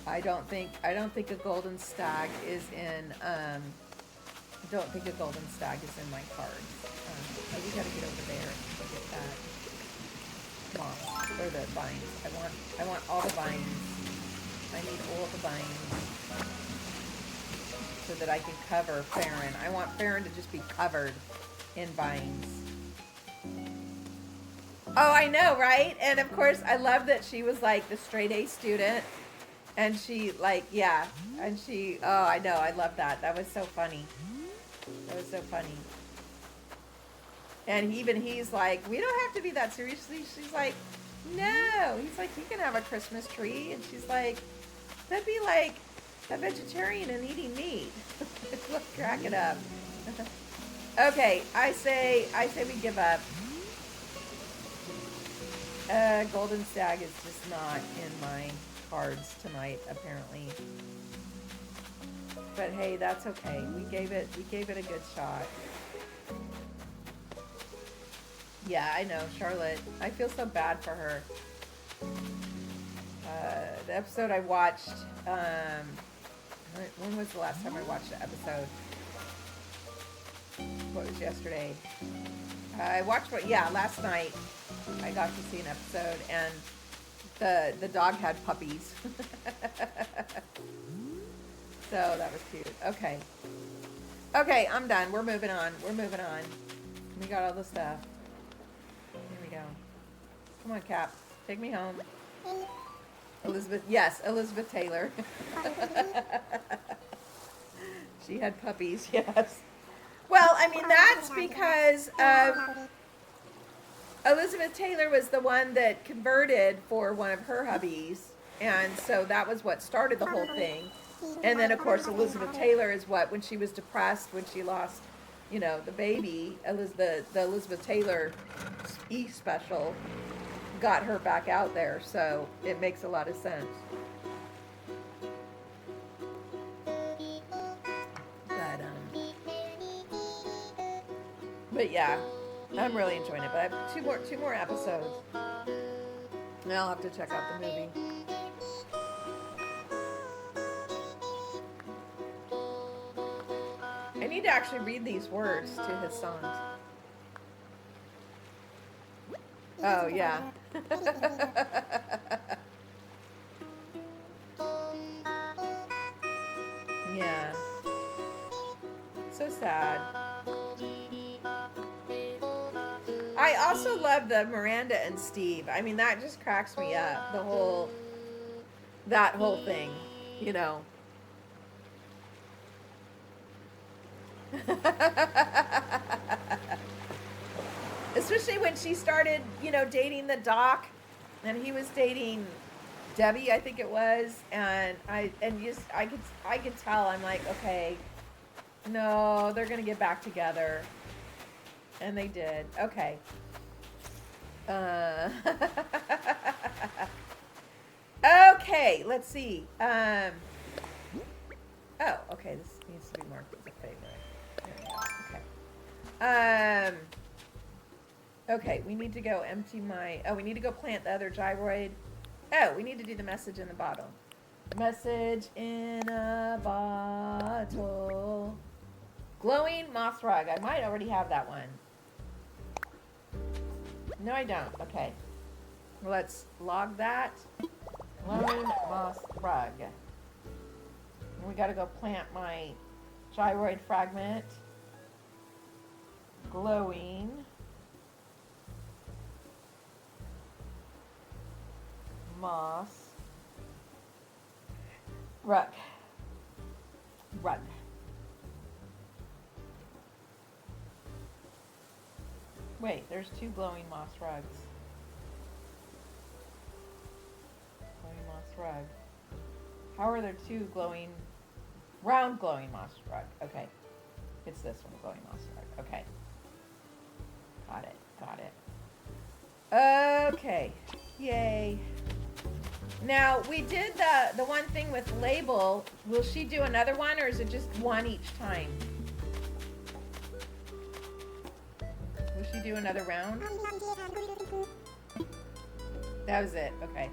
I don't think a golden stag is in. I don't think a golden stag is in my cards. Oh, we gotta get over there and get that moss or the vines. I want all the vines. I need all the vines so that I can cover Farron. I want Farron to just be covered in vines. Oh, I know, right? And of course, I love that she was like the straight A student. And she yeah. And she, oh, I know. I love that. That was so funny. That was so funny. And he's like, we don't have to be that seriously. She's like, no. He's like, you can have a Christmas tree. And she's like, that'd be like a vegetarian and eating meat. Look, crack it up. Okay, I say we give up. Golden Stag is just not in my cards tonight, apparently. But hey, that's okay. We gave it a good shot. Yeah, I know, Charlotte. I feel so bad for her. The episode I watched, when was the last time I watched the episode? What was yesterday? I watched last night I got to see an episode, and the dog had puppies. So that was cute. Okay, I'm done. We're moving on. We got all the stuff. Here we go. Come on, Cap. Take me home. Elizabeth Taylor. She had puppies, yes. Well, I mean, that's because Elizabeth Taylor was the one that converted for one of her hubbies. And so that was what started the whole thing. And then, of course, Elizabeth Taylor is what, when she was depressed, when she lost, the baby, the Elizabeth Taylor special got her back out there. So it makes a lot of sense. But, but yeah, I'm really enjoying it. But I have two more episodes. And I'll have to check out the movie. I need to actually read these words to his songs. Oh, yeah. Yeah. So sad. I also love the Miranda and Steve. I mean, that just cracks me up. That whole thing, you know. Especially when she started, dating the doc, and he was dating Debbie, I think it was, and I could tell. I'm like, okay, no, they're gonna get back together, and they did. Okay. Okay, let's see. Oh, okay, this needs to be marked as a favorite. Okay. Okay, we need to go empty we need to go plant the other gyroid. Oh, we need to do the message in the bottle. Message in a bottle. Glowing moss rug. I might already have that one. No, I don't. Okay. Let's log that. Glowing moss rug. And we gotta go plant my gyroid fragment. Glowing moss rug. Wait, there's 2 glowing moss rugs. Glowing moss rug. How are there 2 round glowing moss rug? Okay. It's this one, glowing moss rug. Okay. Got it. Okay. Yay. Now, we did the one thing with label. Will she do another one, or is it just one each time? Will she do another round? That was it. Okay.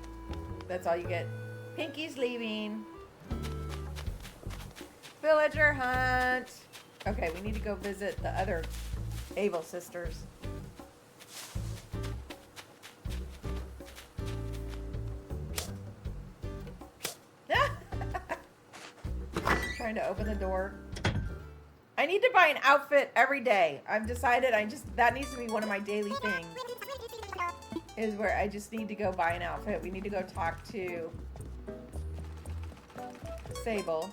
That's all you get. Pinky's leaving. Villager hunt. Okay, we need to go visit the other Able sisters. Trying to open the door. I need to buy an outfit every day. I've decided that needs to be one of my daily things. Is where I just need to go buy an outfit. We need to go talk to Sable.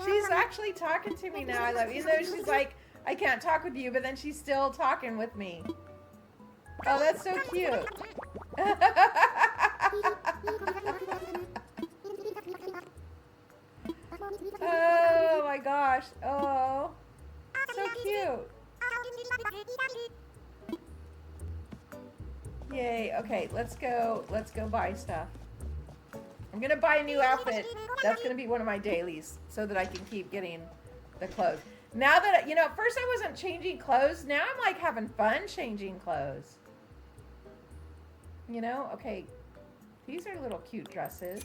She's actually talking to me now. I love it. Even though she's like, I can't talk with you, but then she's still talking with me. Oh, that's so cute. Oh my gosh. Oh, so cute. Yay. Okay, let's go buy stuff. I'm gonna buy a new outfit. That's gonna be one of my dailies so that I can keep getting the clothes. Now that, at first I wasn't changing clothes. Now I'm like having fun changing clothes. Okay. These are little cute dresses.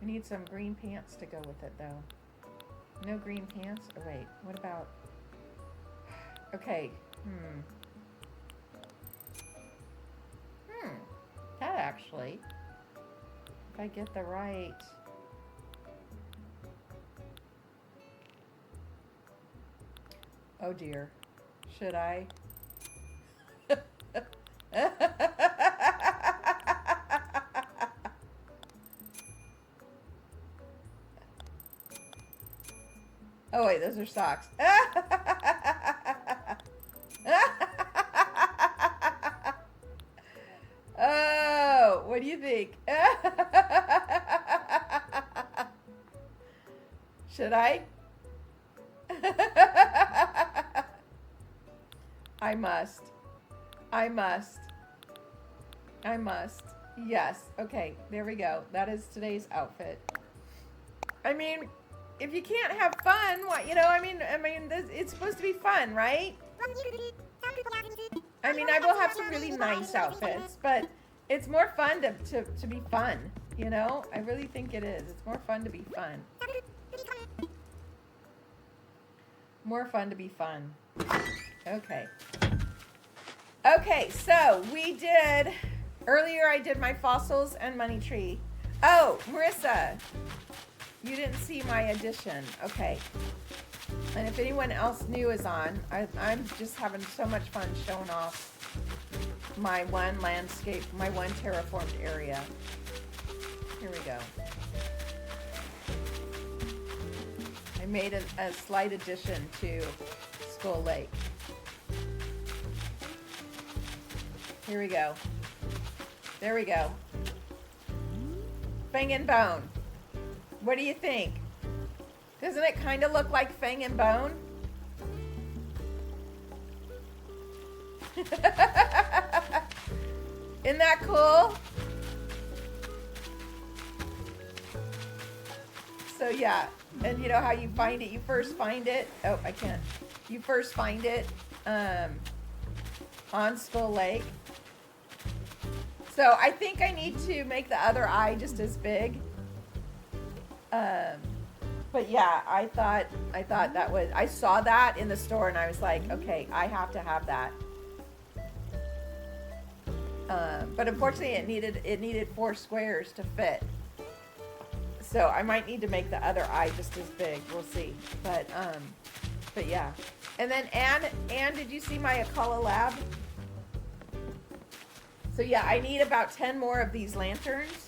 We need some green pants to go with it though. No green pants? Oh wait, what about... Okay, that actually, if I get the right... Oh dear, should I? Oh wait, those are socks. Oh, what do you think? Should I? I must. I must. I must. Yes. Okay, there we go. That is today's outfit. I mean, if you can't have fun, what, it's supposed to be fun, right? I mean, I will have some really nice outfits, but it's more fun to be fun, you know? I really think it is. It's more fun to be fun. More fun to be fun. Okay. Okay, so earlier I did my fossils and money tree. Oh, Marissa, you didn't see my addition. Okay. And if anyone else new is on, I'm just having so much fun showing off my one landscape, my one terraformed area. Here we go. I made a slight addition to Skull Lake. Here we go. There we go. Fang and Bone. What do you think? Doesn't it kind of look like Fang and Bone? Isn't that cool? So yeah, and you know how you find it? You first find it. Oh, I can't. You first find it on Skull Lake. So I think I need to make the other eye just as big. But yeah, I thought that was, I saw that in the store and I was like, okay, I have to have that. But unfortunately it needed 4 squares to fit. So I might need to make the other eye just as big. We'll see. But yeah. And then Anne, did you see my Akala lab? So yeah, I need about 10 more of these lanterns.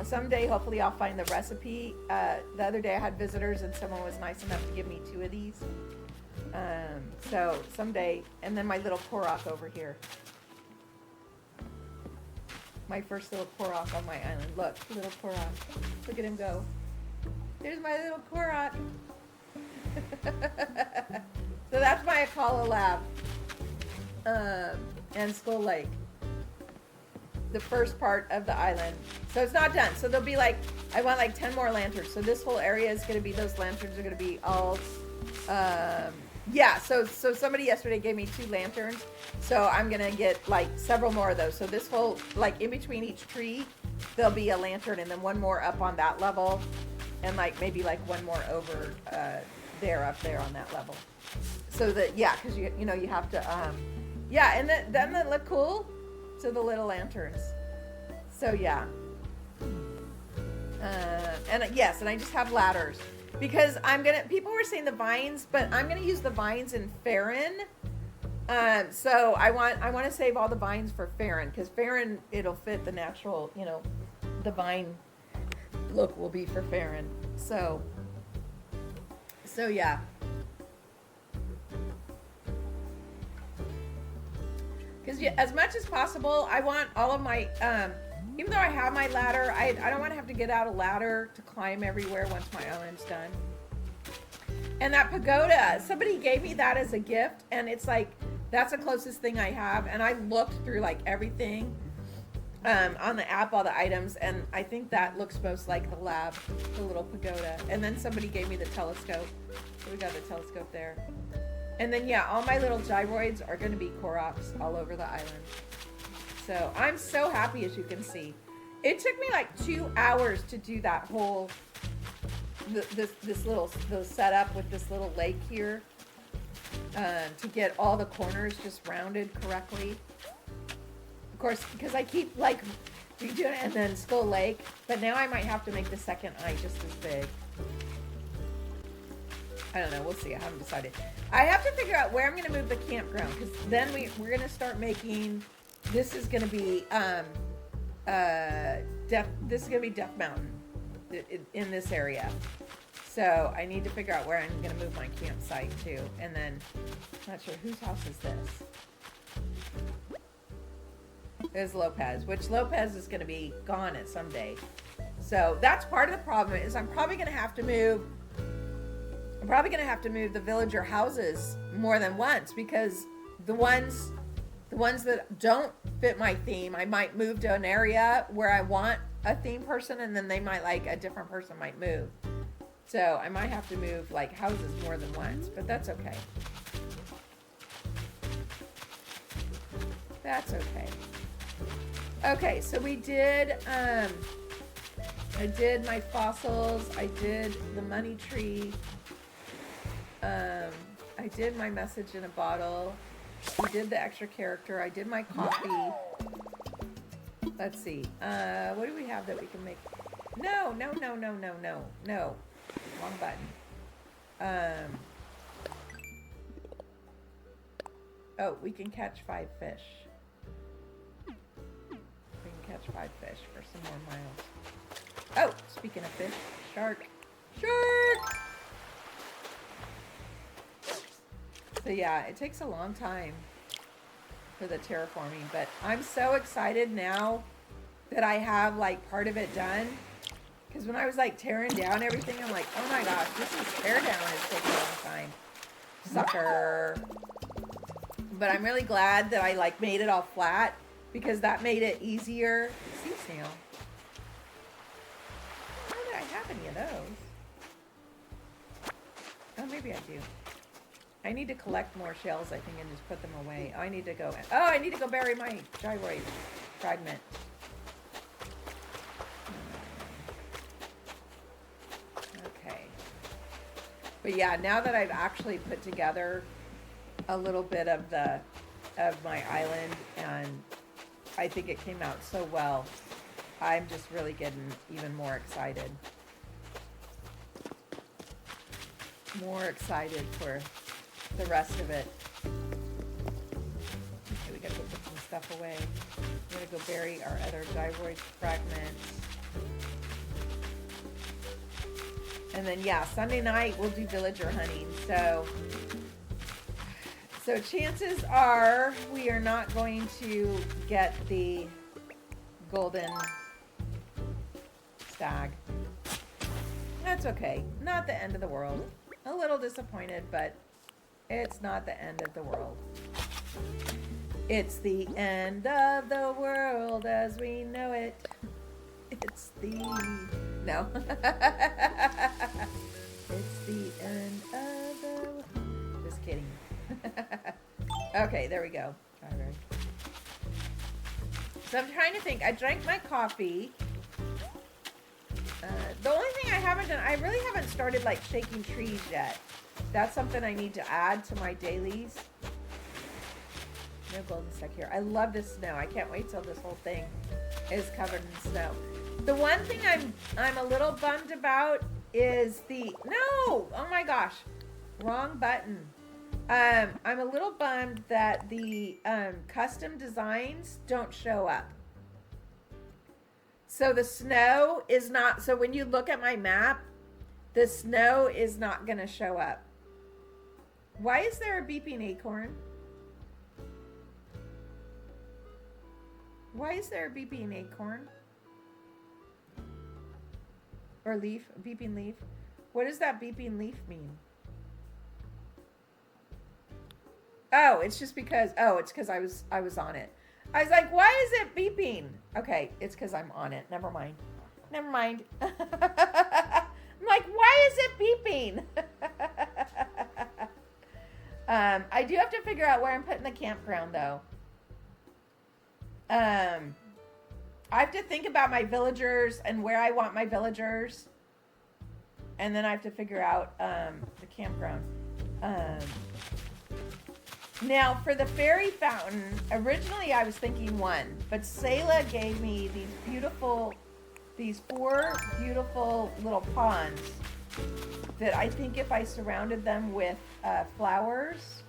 Someday, hopefully, I'll find the recipe. The other day I had visitors and someone was nice enough to give me 2 of these. So someday, and then my little Korok over here. My first little Korok on my island. Look, little Korok. Look at him go. There's my little Korok. So that's my Akala lab. And Skull Lake. The first part of the island. So it's not done. So there'll be like, I want like 10 more lanterns. So this whole area is going to be, those lanterns are going to be all, yeah. So somebody yesterday gave me 2 lanterns. So I'm going to get like several more of those. So this whole, like in between each tree, there'll be a lantern and then one more up on that level. And like maybe like one more over there, up there on that level. So that, yeah, because you know, you have to, yeah, and then doesn't it look cool? So the little lanterns. So yeah. And yes, and I just have ladders because people were saying the vines, but I'm gonna use the vines in Farron. So I want to save all the vines for Farron because Farron, it'll fit the natural, you know, the vine look will be for Farron. So yeah. Because as much as possible, I want all of my, even though I have my ladder, I don't want to have to get out a ladder to climb everywhere once my island's done. And that pagoda, somebody gave me that as a gift, and it's like, that's the closest thing I have. And I looked through like everything on the app, all the items, and I think that looks most like the lab, the little pagoda. And then somebody gave me the telescope. So we got the telescope there. And then, yeah, all my little gyroids are going to be Koroks all over the island. So I'm so happy, as you can see. It took me like 2 hours to do that whole, this little setup with this little lake here. To get all the corners just rounded correctly. Of course, because I keep like redoing it, and then Skull Lake. But now I might have to make the second eye just as big. I don't know. We'll see. I haven't decided. I have to figure out where I'm going to move the campground because then we're going to start making. This is going to be This is going to be Death Mountain in this area. So I need to figure out where I'm going to move my campsite to, and then I'm not sure whose house is this. Is Lopez, which Lopez is going to be gone at some day. So that's part of the problem. Is I'm probably going to have to move the villager houses more than once because the ones that don't fit my theme, I might move to an area where I want a theme person, and then they might like a different person might move. So I might have to move like houses more than once, but that's okay. That's okay. Okay, so we did, I did my fossils, I did the money tree, I did my message in a bottle, we did the extra character, I did my coffee. Let's see, what do we have that we can make? No, wrong button. Oh, we can catch 5 fish. Catch 5 fish for some more miles. Oh, speaking of fish, shark. So yeah, it takes a long time for the terraforming, but I'm so excited now that I have like part of it done. Because when I was like tearing down everything, I'm like, oh my gosh, this is tear down is taking a long time. Sucker. But I'm really glad that I like made it all flat, because that made it easier. Sea snail. Why did I have any of those? Oh, maybe I do. I need to collect more shells, I think, and just put them away. Oh, I need to go bury my gyroid fragment. Okay. But yeah, now that I've actually put together a little bit of my island, and I think it came out so well, I'm just really getting even more excited. More excited for the rest of it. Okay, we gotta go put some stuff away. We're gonna go bury our other gyroid fragments. And then yeah, Sunday night we'll do villager hunting. So chances are we are not going to get the golden stag. That's okay. Not the end of the world. A little disappointed, but it's not the end of the world. It's the end of the world as we know it. It's the... No. It's the end of the world. Just kidding. Okay, there we go. So I'm trying to think. I drank my coffee. The only thing I haven't done, I really haven't started like shaking trees yet. That's something I need to add to my dailies. No golden stuck here. I love this snow. I can't wait till this whole thing is covered in snow. The one thing I'm a little bummed about is the... No! Oh my gosh. Wrong button. I'm a little bummed that the custom designs don't show up. So the snow is not... So when you look at my map, the snow is not going to show up. Why is there a beeping acorn? Why is there a beeping acorn? Or leaf? A beeping leaf? What does that beeping leaf mean? Oh, it's just because... Oh, it's because I was on it. I was like, why is it beeping? Okay, it's because I'm on it. Never mind. Never mind. I'm like, why is it beeping? I do have to figure out where I'm putting the campground, though. I have to think about my villagers and where I want my villagers. And then I have to figure out the campground. Now, for the fairy fountain, originally I was thinking one, but Sayla gave me these 4 beautiful little ponds that I think if I surrounded them with flowers,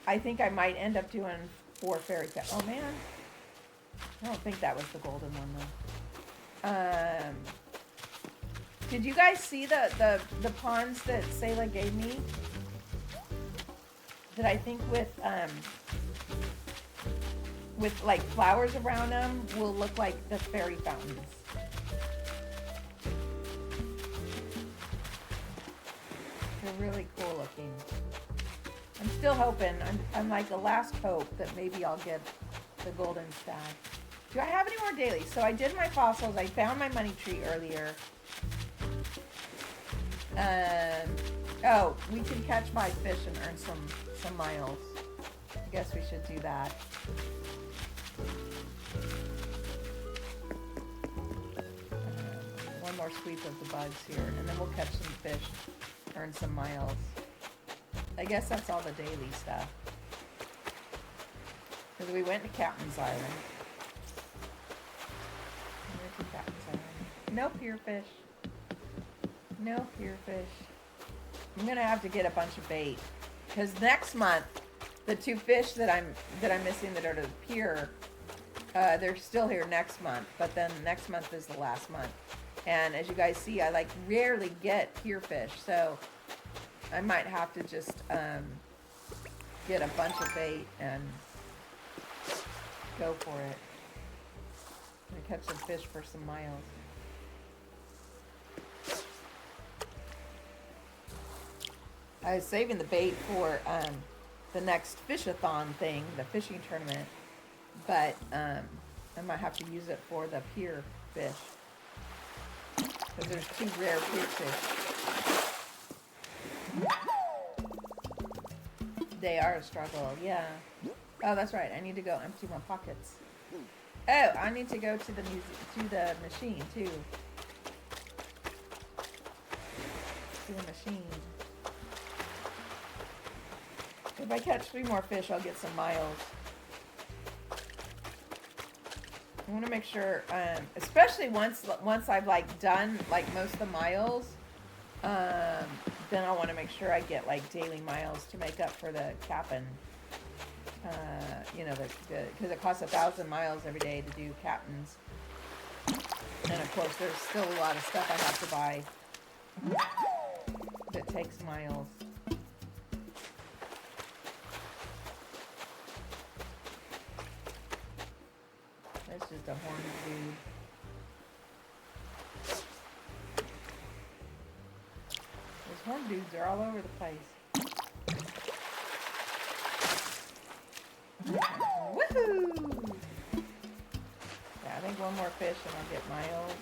I think I might end up doing 4 fairy fountains. Oh man, I don't think that was the golden one though. Did you guys see the ponds that Sayla gave me? That I think with like flowers around them will look like the fairy fountains. They're really cool looking. I'm still hoping. I'm like the last hope that maybe I'll get the golden stag. Do I have any more dailies? So I did my fossils. I found my money tree earlier. Oh, we can catch my fish and earn some miles. I guess we should do that. One more sweep of the bugs here, and then we'll catch some fish, earn some miles. I guess that's all the daily stuff. Because we went to Captain's Island. No pierfish. No pierfish. I'm gonna have to get a bunch of bait. Because next month, the 2 fish that I'm missing that are to the pier, they're still here next month. But then next month is the last month. And as you guys see, I like rarely get pier fish. So I might have to just get a bunch of bait and go for it. And catch some fish for some miles. I was saving the bait for the next fish-a-thon thing, the fishing tournament, but I might have to use it for the pier fish. Because there's 2 rare pier fish. They are a struggle, yeah. Oh, that's right. I need to go empty my pockets. Oh, I need to go to the machine too. To the machine. If I catch 3 more fish, I'll get some miles. I want to make sure, especially once I've like done like most of the miles, then I want to make sure I get like daily miles to make up for the captain. You know, because it costs 1,000 miles every day to do captains. And of course, there's still a lot of stuff I have to buy that takes miles. That's just a horny dude. Those horn dudes are all over the place. Woohoo! Yeah, I think one more fish and I'll get miles.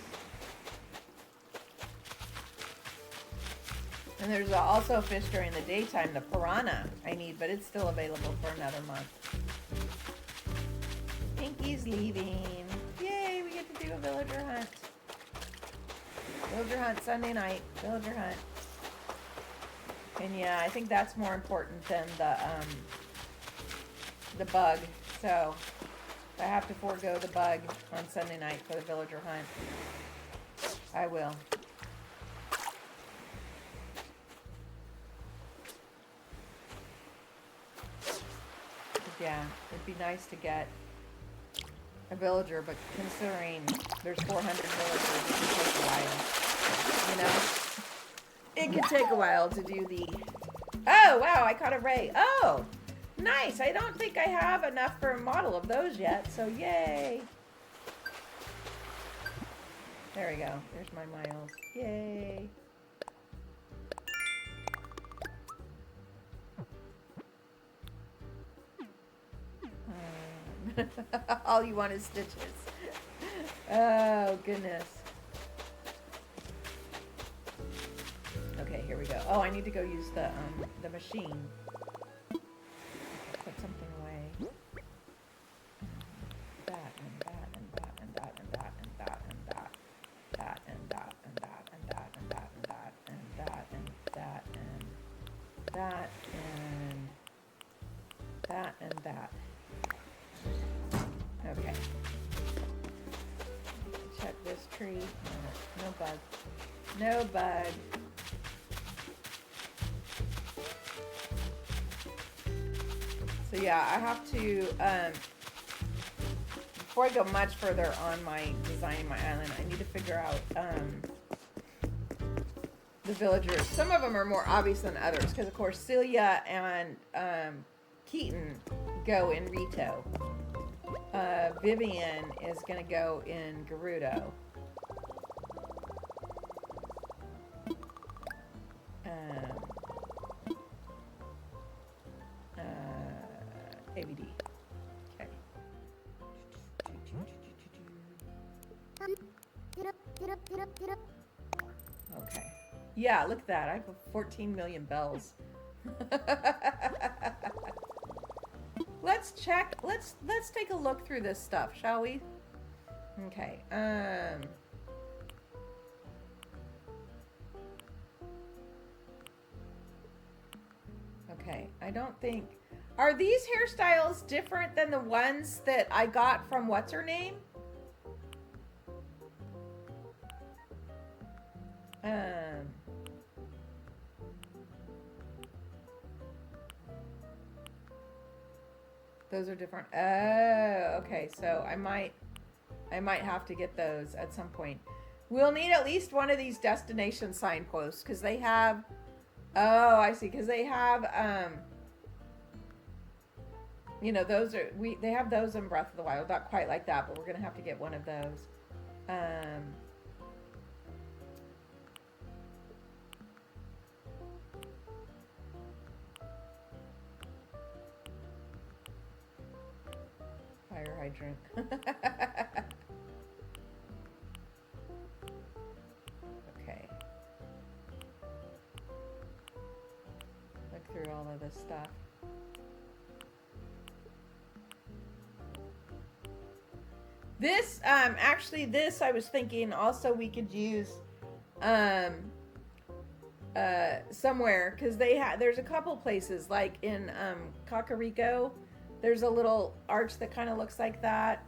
And there's also fish during the daytime, the piranha I need, but it's still available for another month. Pinky's leaving. Yay, we get to do a villager hunt. Villager hunt Sunday night. Villager hunt. And yeah, I think that's more important than the bug. So if I have to forego the bug on Sunday night for the villager hunt, I will. Yeah, it'd be nice to get a villager, but considering there's 400 villagers, it could take a while. You know? It could take a while to do the... Oh, wow, I caught a ray. Oh, nice. I don't think I have enough for a model of those yet, so yay. There we go. There's my miles. Yay. All you want is stitches. Oh, goodness. Okay, here we go. Oh, I need to go use the machine. Put something away. That and that and that and that and that and that and that. That and that and that and that and that and that and that and that and that and that and that. Okay. Check this tree. No bug. No bug. So yeah, I have to, before I go much further on my designing my island, I need to figure out the villagers. Some of them are more obvious than others, because of course Celia and Keaton go in Rito. Vivian is going to go in Gerudo. ABD. Okay. Okay. Yeah, look at that. I have 14 million bells. Let's check. Let's take a look through this stuff, shall we? Okay. Okay. I don't think. Are these hairstyles different than the ones that I got from what's her name? Those are different. Oh, okay. So I might have to get those at some point. We'll need at least one of these destination signposts because they have. Oh, I see. Because they have. You know, those are they have those in Breath of the Wild. Not quite like that, but we're gonna have to get one of those. Fire hydrant. Okay. Look through all of this stuff. This, actually, this I was thinking also we could use, somewhere, because there's a couple places, like in, Kakariko, there's a little arch that kind of looks like that.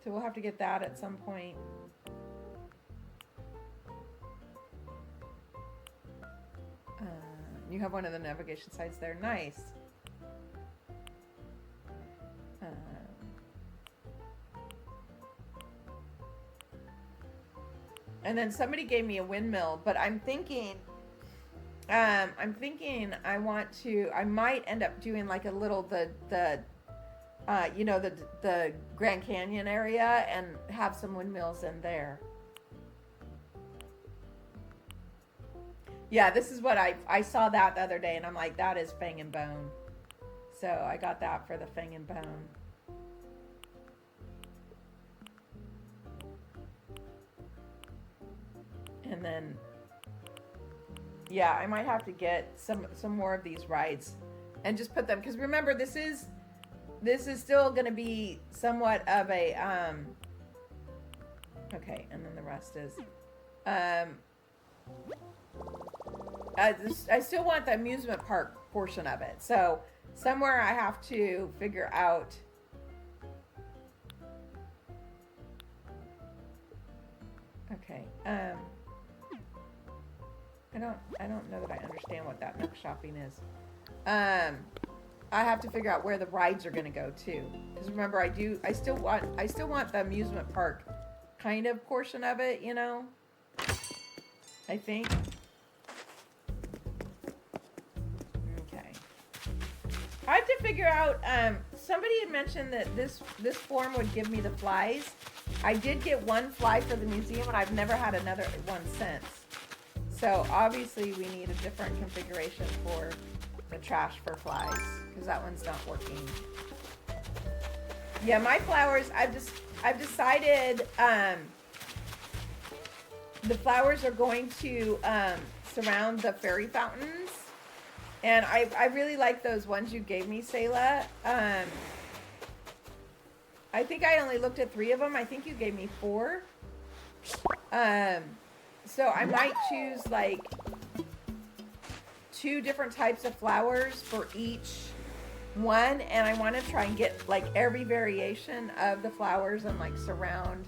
So we'll have to get that at some point. You have one of the navigation sites there. Nice. And then somebody gave me a windmill, but I'm thinking I might end up doing like a little, the Grand Canyon area and have some windmills in there. Yeah, this is what I saw that the other day and I'm like, that is Fang and Bone. So I got that for the Fang and Bone. And then, yeah, I might have to get some more of these rides and just put them, because remember, this is still going to be somewhat of a, okay, and then the rest is, I still want the amusement park portion of it. So somewhere I have to figure out, okay, I don't know that I understand what that Nook shopping is. I have to figure out where the rides are going to go too, because remember, I still want the amusement park kind of portion of it, you know. I think. Okay. I have to figure out. Somebody had mentioned that this form would give me the flies. I did get one fly for the museum, and I've never had another one since. So obviously we need a different configuration for the trash for flies, because that one's not working. Yeah, my flowers, I've decided the flowers are going to surround the fairy fountains. And I really like those ones you gave me, Sayla. I think I only looked at 3 of them. I think you gave me 4. So I might choose like 2 different types of flowers for each one, and I want to try and get like every variation of the flowers and like surround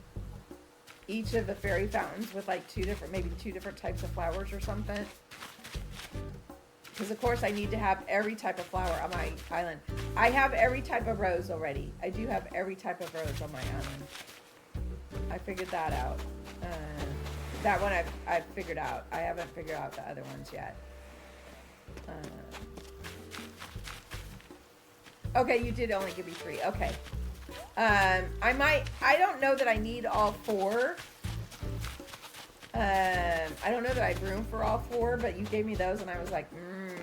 each of the fairy fountains with like maybe two different types of flowers or something. Because of course I need to have every type of flower on my island. I have every type of rose already. I do have every type of rose on my island. I figured that out. That one I've figured out. I haven't figured out the other ones yet. Okay, you did only give me 3. Okay. I don't know that I need all 4. I don't know that I have room for all 4, but you gave me those and I was like,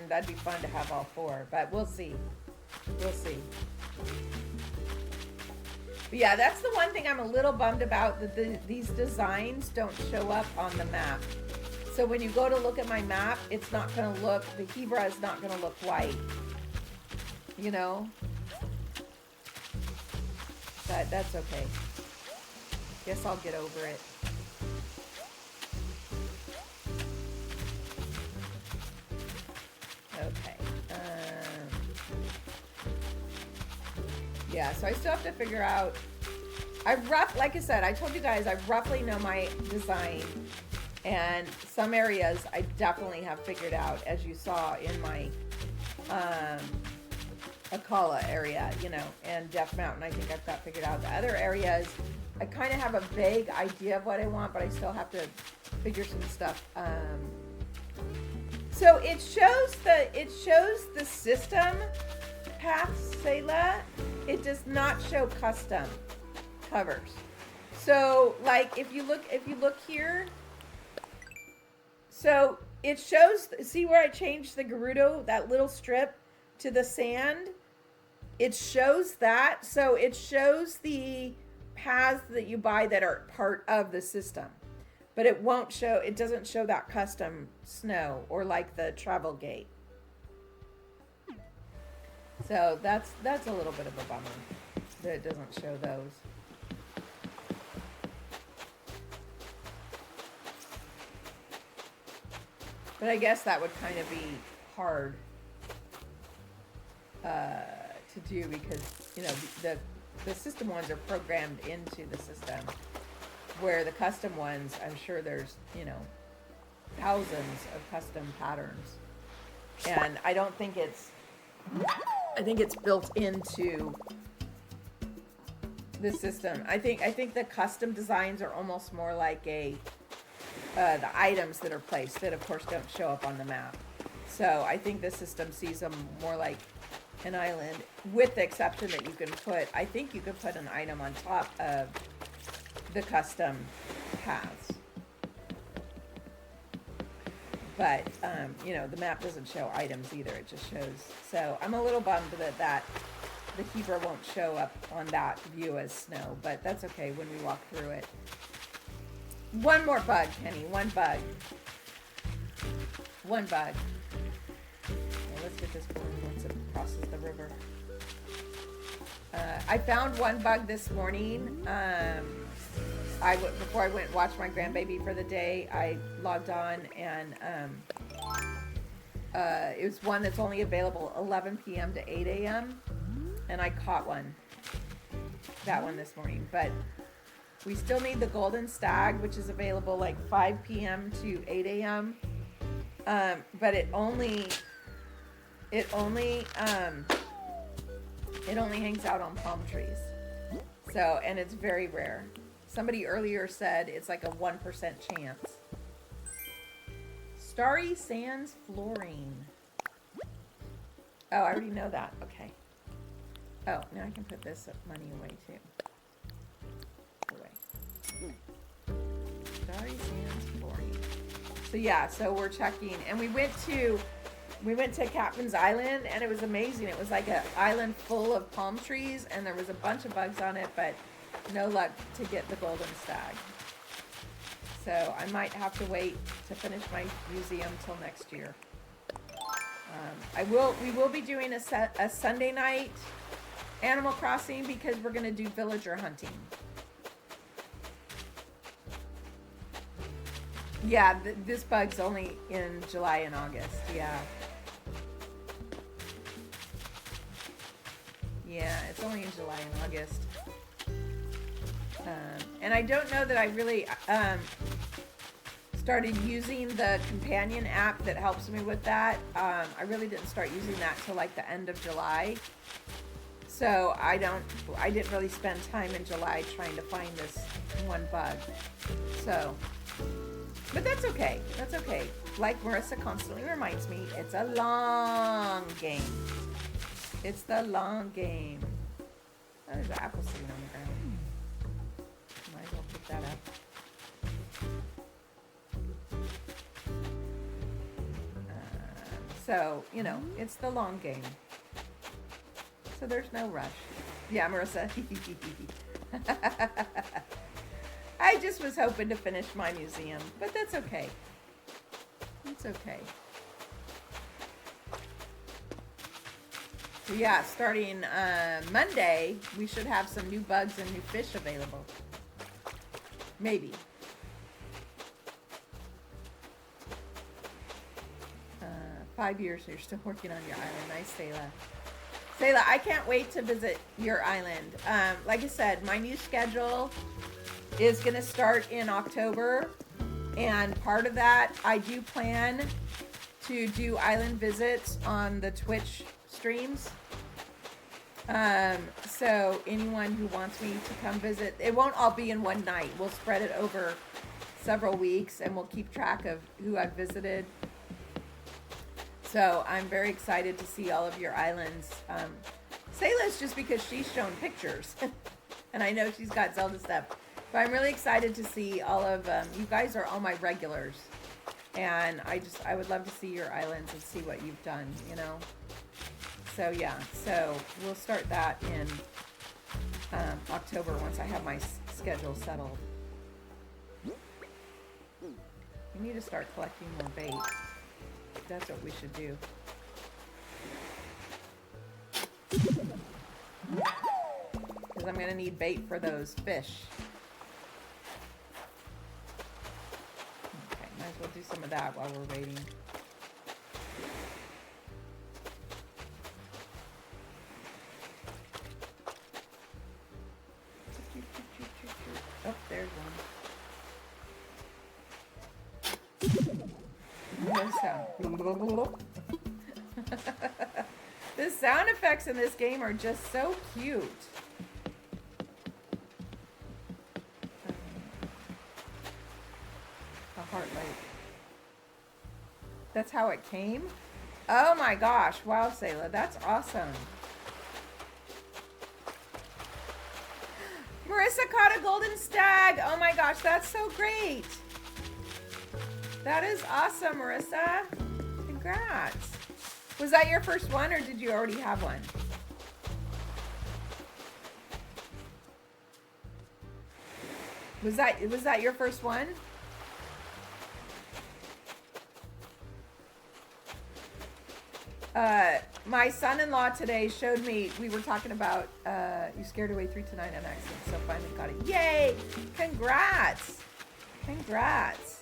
that'd be fun to have all 4, but we'll see. We'll see. But yeah, that's the one thing I'm a little bummed about, that these designs don't show up on the map. So when you go to look at my map, it's not going to look, the Hebra is not going to look white. You know? But that's okay. Guess I'll get over it. Okay. Yeah, so I still have to figure out. Like I said, I told you guys, I roughly know my design, and some areas I definitely have figured out, as you saw in my Akala area, you know, and Death Mountain. I think I've got figured out. The other areas, I kind of have a vague idea of what I want, but I still have to figure some stuff. So it shows the system paths, Selah. It does not show custom covers. So like if you look here, so it shows, see where I changed the Gerudo, that little strip to the sand? It shows that. So it shows the paths that you buy that are part of the system. But it doesn't show that custom snow or like the travel gate. So that's a little bit of a bummer that it doesn't show those. But I guess that would kind of be hard to do, because you know the system ones are programmed into the system, where the custom ones, I'm sure there's, you know, thousands of custom patterns, and I think it's built into the system. I think the custom designs are almost more like the items that are placed that of course don't show up on the map. So I think the system sees them more like an island, with the exception that you can put an item on top of the custom paths. But, you know, the map doesn't show items either. It just shows. So I'm a little bummed that the Hebra won't show up on that view as snow. But that's okay when we walk through it. One more bug, Penny. One bug. One bug. Okay, let's get this balloon once it crosses the river. I found one bug this morning. Before I went and watched my grandbaby for the day, I logged on, and it was one that's only available 11 p.m. to 8 a.m. and I caught that one this morning. But we still need the golden stag, which is available like 5 p.m. to 8 a.m. But it only hangs out on palm trees. So, and it's very rare. Somebody earlier said it's like a 1% chance. Starry Sands Fluorine. Oh, I already know that. Okay. Oh, now I can put this money away too. Starry Sands Fluorine. So yeah, so we're checking, and we went to Captain's Island, and it was amazing. It was like an island full of palm trees, and there was a bunch of bugs on it, but no luck to get the golden stag. So I might have to wait to finish my museum till next year. We will be doing a Sunday night Animal Crossing, because we're going to do villager hunting. Yeah, this bug's only in July and August. Yeah. Yeah, it's only in July and August. And I don't know that I really... started using the companion app that helps me with that. I really didn't start using that till like the end of July. So I didn't really spend time in July trying to find this one bug. So, but that's okay. That's okay. Like Marissa constantly reminds me, it's a long game. It's the long game. Oh, there's an apple sitting on the ground. Might as well pick that up. So, you know, it's the long game. So there's no rush. Yeah, Marissa. I just was hoping to finish my museum, but that's okay. It's okay. So yeah, starting Monday, we should have some new bugs and new fish available. Maybe. 5 years, you're still working on your island. Nice, Sayla. Sayla, I can't wait to visit your island. Like I said, my new schedule is going to start in October. And part of that, I do plan to do island visits on the Twitch streams. So anyone who wants me to come visit, it won't all be in one night. We'll spread it over several weeks and we'll keep track of who I've visited. So I'm very excited to see all of your islands. Sayla's just because she's shown pictures and I know she's got Zelda stuff. But I'm really excited to see all of you guys are all my regulars. And I would love to see your islands and see what you've done, you know. So yeah, so we'll start that in October once I have my schedule settled. We need to start collecting more bait. That's what we should do. Because I'm going to need bait for those fish. Okay, might as well do some of that while we're waiting. Oh, there's one. The sound effects in this game are just so cute. A heart rate. That's how it came? Oh my gosh. Wow, Sayla. That's awesome. Marissa caught a golden stag. Oh my gosh. That's so great. That is awesome, Marissa. Congrats. Was that your first one or did you already have one? Was that your first one? My son-in-law today showed me, we were talking about, you scared away 3 to 9 on accident, so finally got it. Yay! Congrats! Congrats.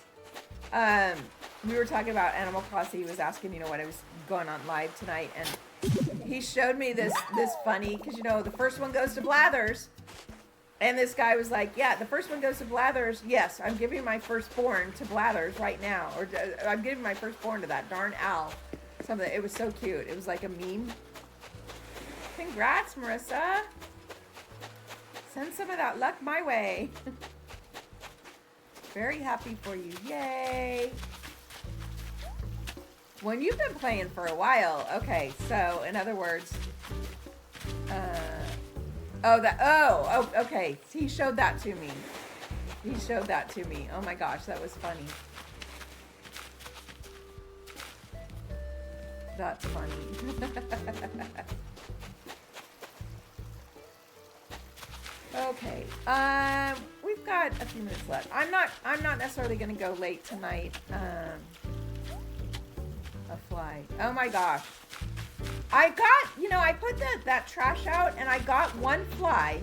We were talking about Animal Crossing. He was asking, you know, what I was going on live tonight, and he showed me this funny, because, you know, the first one goes to Blathers, and this guy was like, yeah, the first one goes to Blathers. Yes, I'm giving my firstborn to Blathers right now, or I'm giving my firstborn to that darn owl. Something. It was so cute. It was like a meme. Congrats, Marissa. Send some of that luck my way. Very happy for you. Yay. When you've been playing for a while. Okay, so in other words, okay. He showed that to me. He showed that to me. Oh my gosh, that was funny. That's funny. Okay. We've got a few minutes left. I'm not necessarily gonna go late tonight. A fly. Oh my gosh. I got, you know, I put that trash out and I got one fly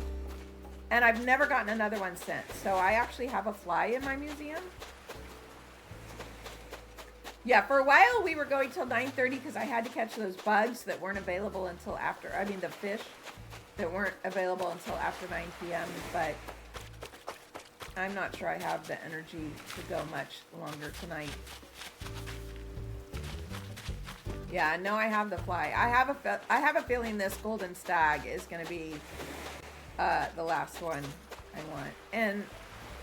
and I've never gotten another one since. So I actually have a fly in my museum. Yeah, for a while we were going till 9:30 because I had to catch those bugs that weren't available until after, I mean the fish that weren't available until after 9 p.m. But I'm not sure I have the energy to go much longer tonight. Yeah, no, I have the fly. I have a feeling this golden stag is going to be the last one I want. And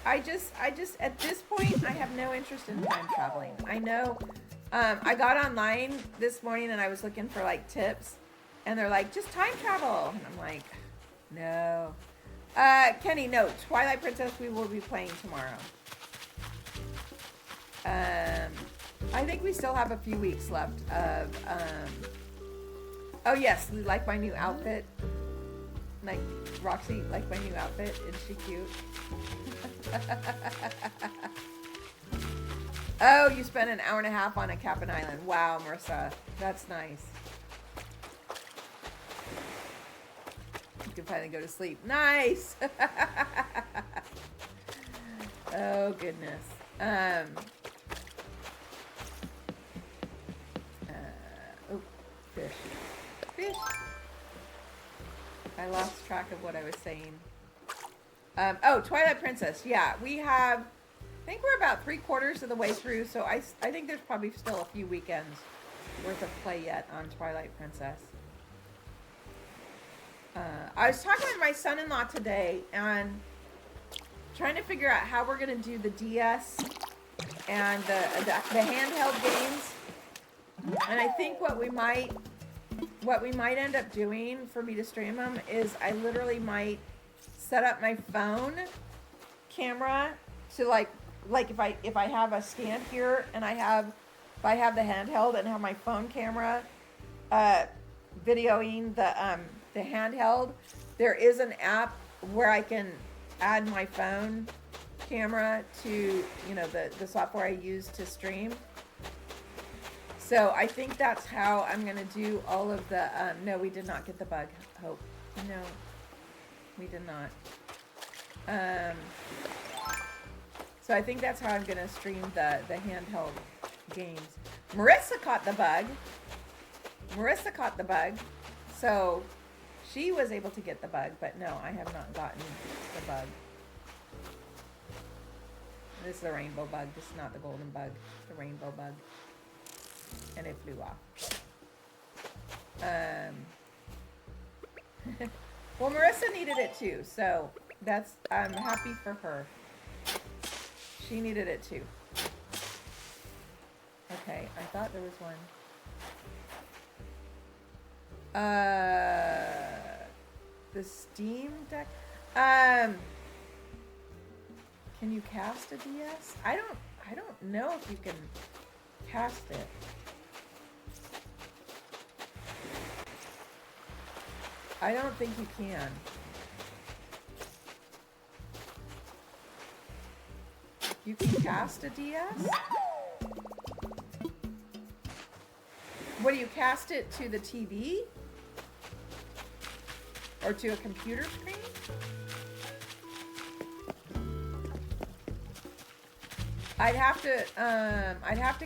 I just at this point I have no interest in time traveling. I know I got online this morning and I was looking for like tips, and they're like, just time travel, and I'm like, no. Kenny, no, Twilight Princess we will be playing tomorrow. I think we still have a few weeks left of oh yes, like my new outfit. Like Roxy, like my new outfit. Is she cute? Oh, you spent an hour and a half on a Cap'n Island. Wow, Marissa. That's nice. You can finally go to sleep. Nice! Oh, goodness. Oh, fish. Fish! I lost track of what I was saying. Oh, Twilight Princess. Yeah, we have... I think we're about 3/4 of the way through, so I think there's probably still a few weekends worth of play yet on Twilight Princess. I was talking with my son-in-law today and trying to figure out how we're going to do the DS and the handheld games. And I think what we might end up doing for me to stream them is I literally might set up my phone camera to like if I have a stand here and if I have the handheld and have my phone camera videoing the handheld, there is an app where I can add my phone camera to the software I use to stream. So I think that's how I'm gonna do all of the no, we did not get the bug, Hope. No, we did not. So I think that's how I'm gonna stream the handheld games. Marissa caught the bug. So she was able to get the bug, but no, I have not gotten the bug. This is the rainbow bug. This is not the golden bug. The rainbow bug. And it flew off. Well, Marissa needed it too, so I'm happy for her. She needed it too. Okay, I thought there was one. The Steam Deck. Can you cast a DS? I don't know if you can cast it. I don't think you can. You can cast a DS? What do you cast it to the TV? Or to a computer screen? I'd have to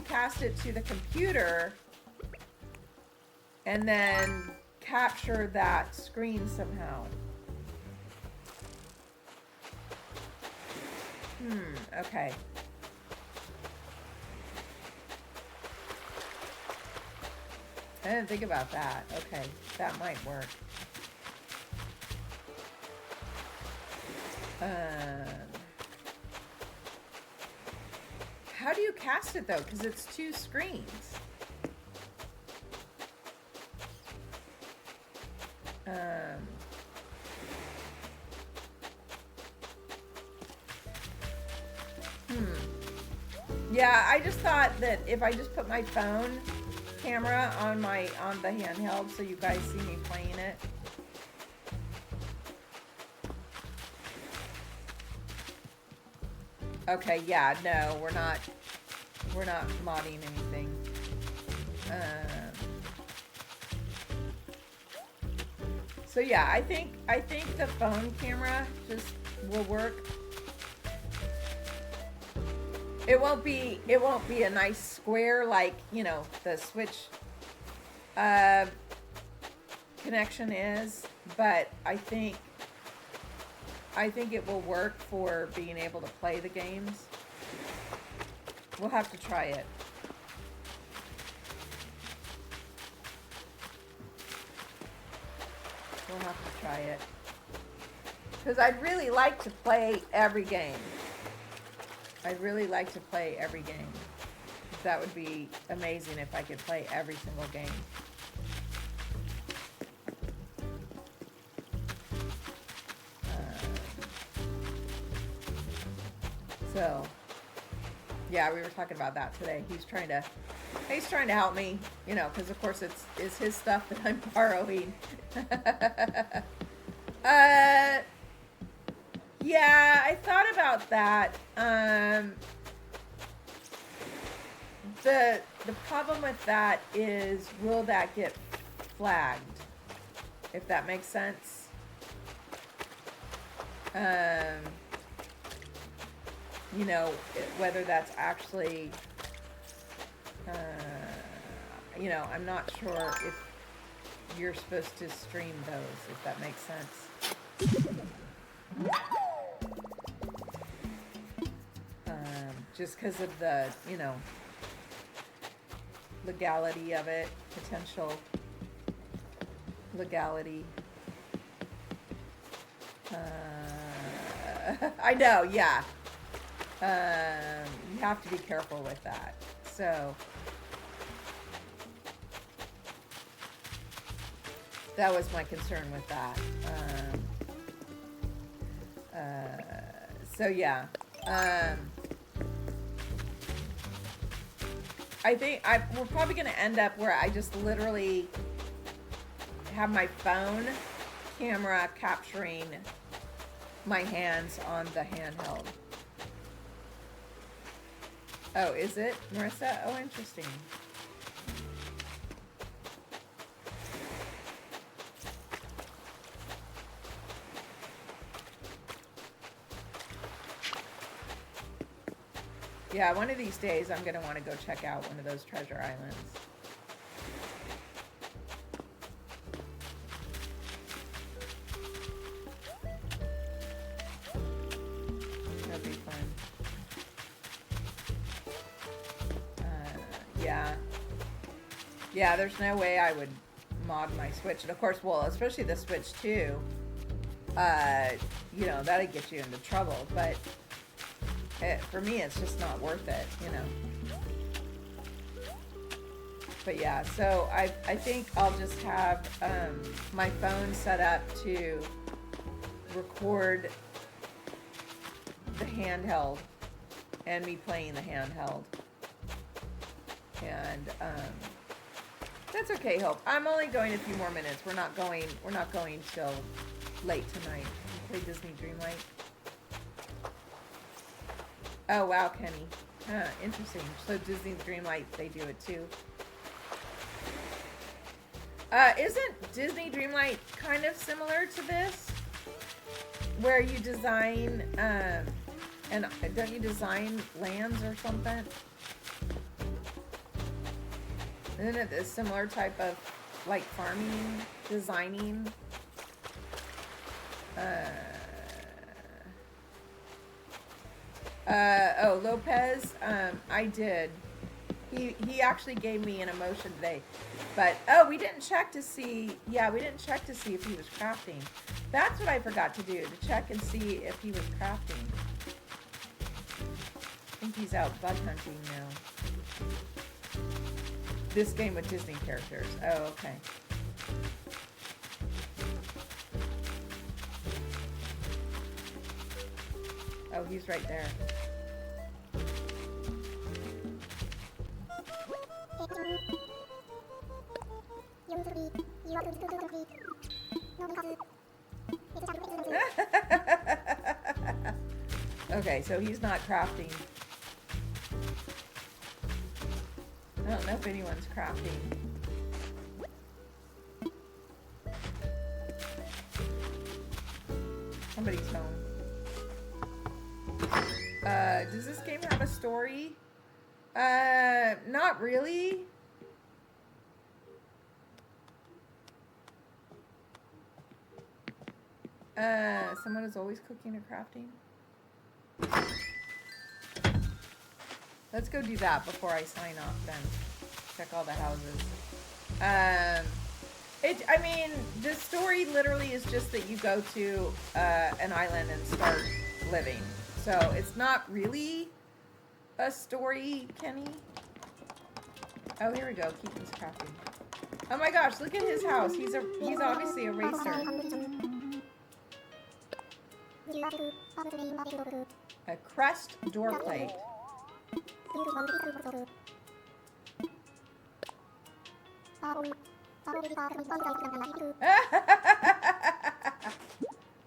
cast it to the computer and then capture that screen somehow. Okay. I didn't think about that. Okay, that might work. How do you cast it though? Because it's two screens. Yeah, I just thought that if I just put my phone camera on the handheld so you guys see me playing it. Okay, yeah, no, we're not modding anything. So yeah, I think the phone camera just will work. It won't be a nice square like, the Switch connection is, but I think I think it will work for being able to play the games. We'll have to try it. We'll have to try it. Because I'd really like to play every game. I'd really like to play every game. That would be amazing if I could play every single game. So, yeah, we were talking about that today. He's trying to help me, you know, because of course it's his stuff that I'm borrowing. Yeah, I thought about that. The problem with that is, will that get flagged? If that makes sense. You know, whether that's actually, you know, I'm not sure if you're supposed to stream those, if that makes sense. Just because of the, you know, legality of it, potential legality. I know, yeah. You have to be careful with that. So that was my concern with that. So yeah. I think we're probably going to end up where I just literally have my phone camera capturing my hands on the handheld. Oh, is it, Marissa? Oh, interesting. Yeah, one of these days I'm going to want to go check out one of those treasure islands. That'd be fun. Yeah. Yeah, there's no way I would mod my Switch. And of course, well, especially the Switch 2, you know, that'd get you into trouble. But for me, it's just not worth it, you know. But yeah, so I think I'll just have my phone set up to record the handheld and me playing the handheld. And that's okay, Hope. I'm only going a few more minutes. We're not going till late tonight. We play Disney Dreamlight. Oh wow, Kenny. Huh, interesting. So Disney Dreamlight, they do it too. Isn't Disney Dreamlight kind of similar to this? Where you design, and don't you design lands or something? Isn't it a similar type of, like, farming, designing? Oh, Lopez, I did. He actually gave me an emotion today. But, oh, we didn't check to see, we didn't check to see if he was crafting. That's what I forgot to do, to check and see if he was crafting. I think he's out bug hunting now. This game with Disney characters. Oh, okay. Oh, he's right there. Okay, so he's not crafting. I don't know if anyone's crafting. Somebody's home. Does this game have a story? Not really. Someone is always cooking or crafting. Let's go do that before I sign off then. Check all the houses. I mean, the story literally is just that you go to an island and start living. So it's not really a story, Kenny. Oh, here we go. Keaton's crafting. Oh my gosh, look at his house. He's obviously a racer. A crest door plate.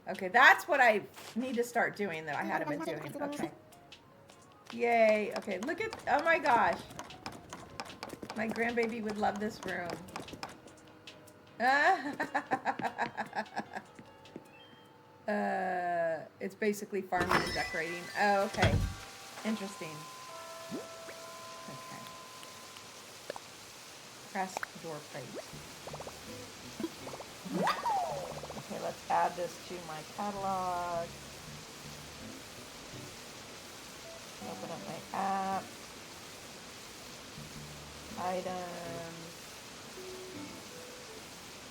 Okay, that's what I need to start doing that I hadn't been doing. Okay. Yay. Okay, look at, oh my gosh. My grandbaby would love this room. It's basically farming and decorating. Oh, okay. Interesting. Okay. Press door plate. Okay, let's add this to my catalog. Open up my app. Items.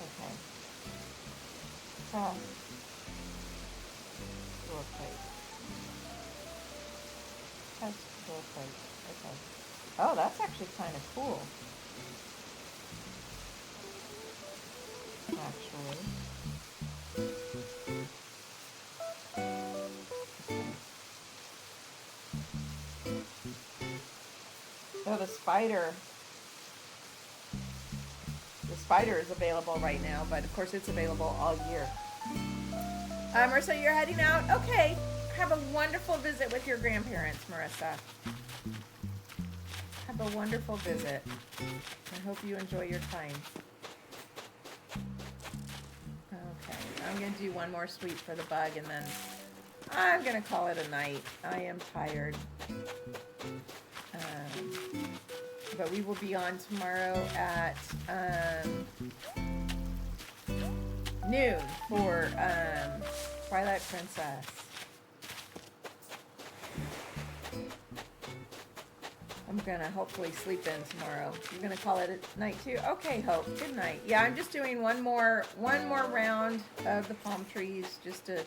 Okay. Press door plate. Press door plate. Okay. Oh, that's actually kind of cool. Actually. Oh, the spider. The spider is available right now, but of course it's available all year. Marissa, you're heading out? Okay. Have a wonderful visit with your grandparents, Marissa. Have a wonderful visit. I hope you enjoy your time. Okay. I'm going to do one more sweep for the bug, and then I'm going to call it a night. I am tired. But we will be on tomorrow at noon for Twilight Princess. I'm gonna hopefully sleep in tomorrow. You're gonna call it a night too? Okay, Hope. Good night. Yeah, I'm just doing one more round of the palm trees just to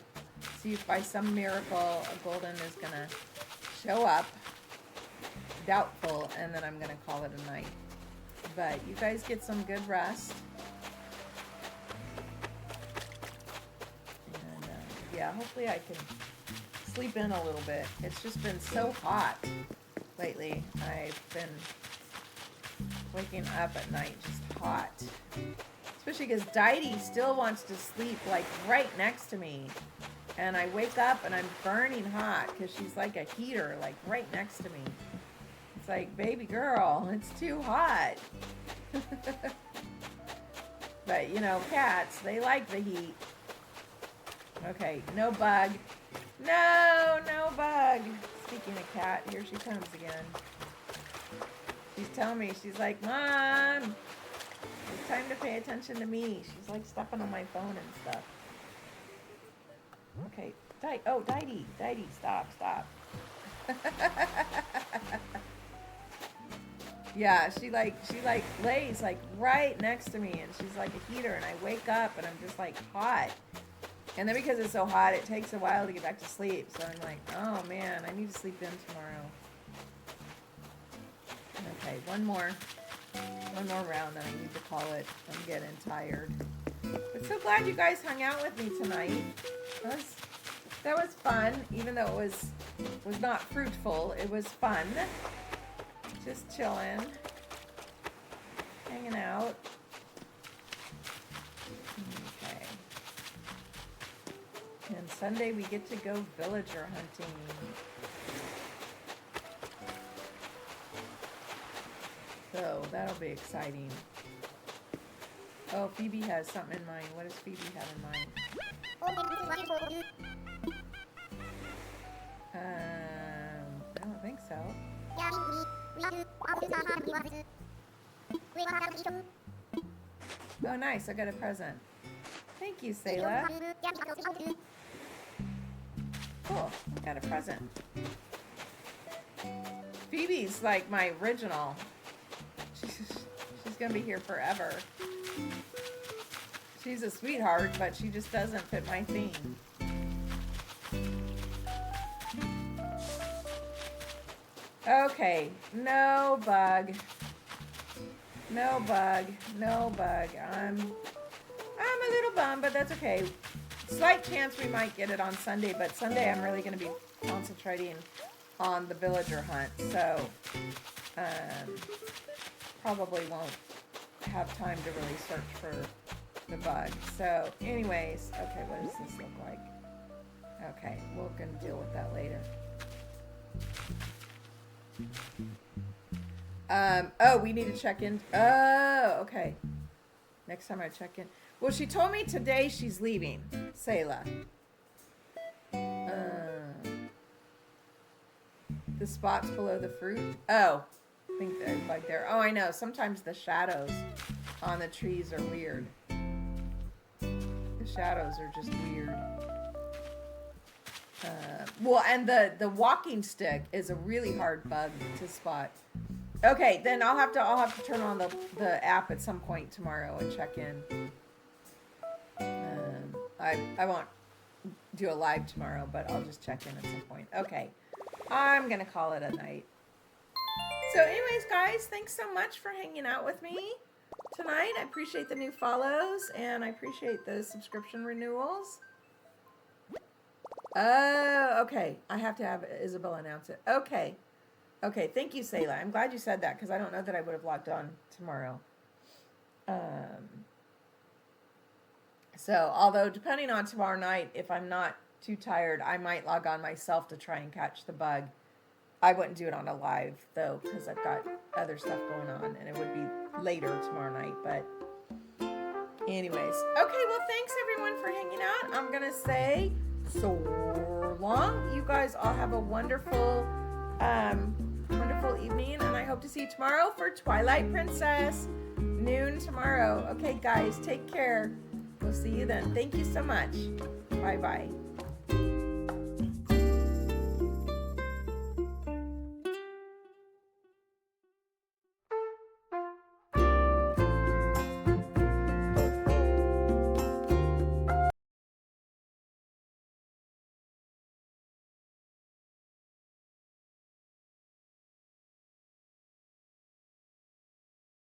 see if by some miracle a golden is gonna show up. Doubtful, and then I'm gonna call it a night. But you guys get some good rest. And yeah, hopefully I can sleep in a little bit. It's just been so hot lately. I've been waking up at night just hot. Especially because Deity still wants to sleep like right next to me. And I wake up and I'm burning hot because she's like a heater, like right next to me. It's like, baby girl, it's too hot. But, you know, cats, they like the heat. Okay, no bug. No bug. Speaking of cat, here she comes again. She's telling me, she's like, Mom, it's time to pay attention to me. She's like stepping on my phone and stuff. Okay, Deity, stop. Yeah, she lays like right next to me, and she's like a heater, and I wake up and I'm just like hot. And then because it's so hot, it takes a while to get back to sleep. So I'm like, oh man, I need to sleep in tomorrow. Okay, one more round, and I need to call it. I'm getting tired. But so glad you guys hung out with me tonight. That was fun, even though it was not fruitful. It was fun. Just chilling, hanging out. Okay. And Sunday we get to go villager hunting. So that'll be exciting. Oh, Phoebe has something in mind. What does Phoebe have in mind? I don't think so. Oh, nice. I got a present. Thank you, Selah. Cool. I got a present. Phoebe's like my original. She's gonna be here forever. She's a sweetheart, but she just doesn't fit my theme. Okay, no bug. No bug. No bug. I'm a little bummed, but that's okay. Slight chance we might get it on Sunday, but Sunday I'm really going to be concentrating on the villager hunt, so probably won't have time to really search for the bug. So anyways, okay, what does this look like? Okay, we're going to deal with that later. Oh, we need to check in. Oh, okay. Next time I check in. Well, she told me today she's leaving, Selah. The spots below the fruit. Oh, I think they're like there. Oh, I know. Sometimes the shadows on the trees are weird. The shadows are just weird. Well, and the walking stick is a really hard bug to spot. Okay, then I'll have to turn on the app at some point tomorrow and check in. I won't do a live tomorrow, but I'll just check in at some point. Okay, I'm gonna call it a night. So anyways, guys, thanks so much for hanging out with me tonight. I appreciate the new follows, and I appreciate the subscription renewals. Oh, okay. I have to have Isabel announce it. Okay. Okay, thank you, Selah. I'm glad you said that because I don't know that I would have logged on tomorrow. So, although depending on tomorrow night, if I'm not too tired, I might log on myself to try and catch the bug. I wouldn't do it on a live, though, because I've got other stuff going on, and it would be later tomorrow night. But anyways, okay, well, thanks, everyone, for hanging out. I'm going to say so long. You guys all have a wonderful wonderful evening, and I hope to see you tomorrow for Twilight Princess, noon tomorrow. Okay, guys, take care. We'll see you then. Thank you so much. Bye-bye.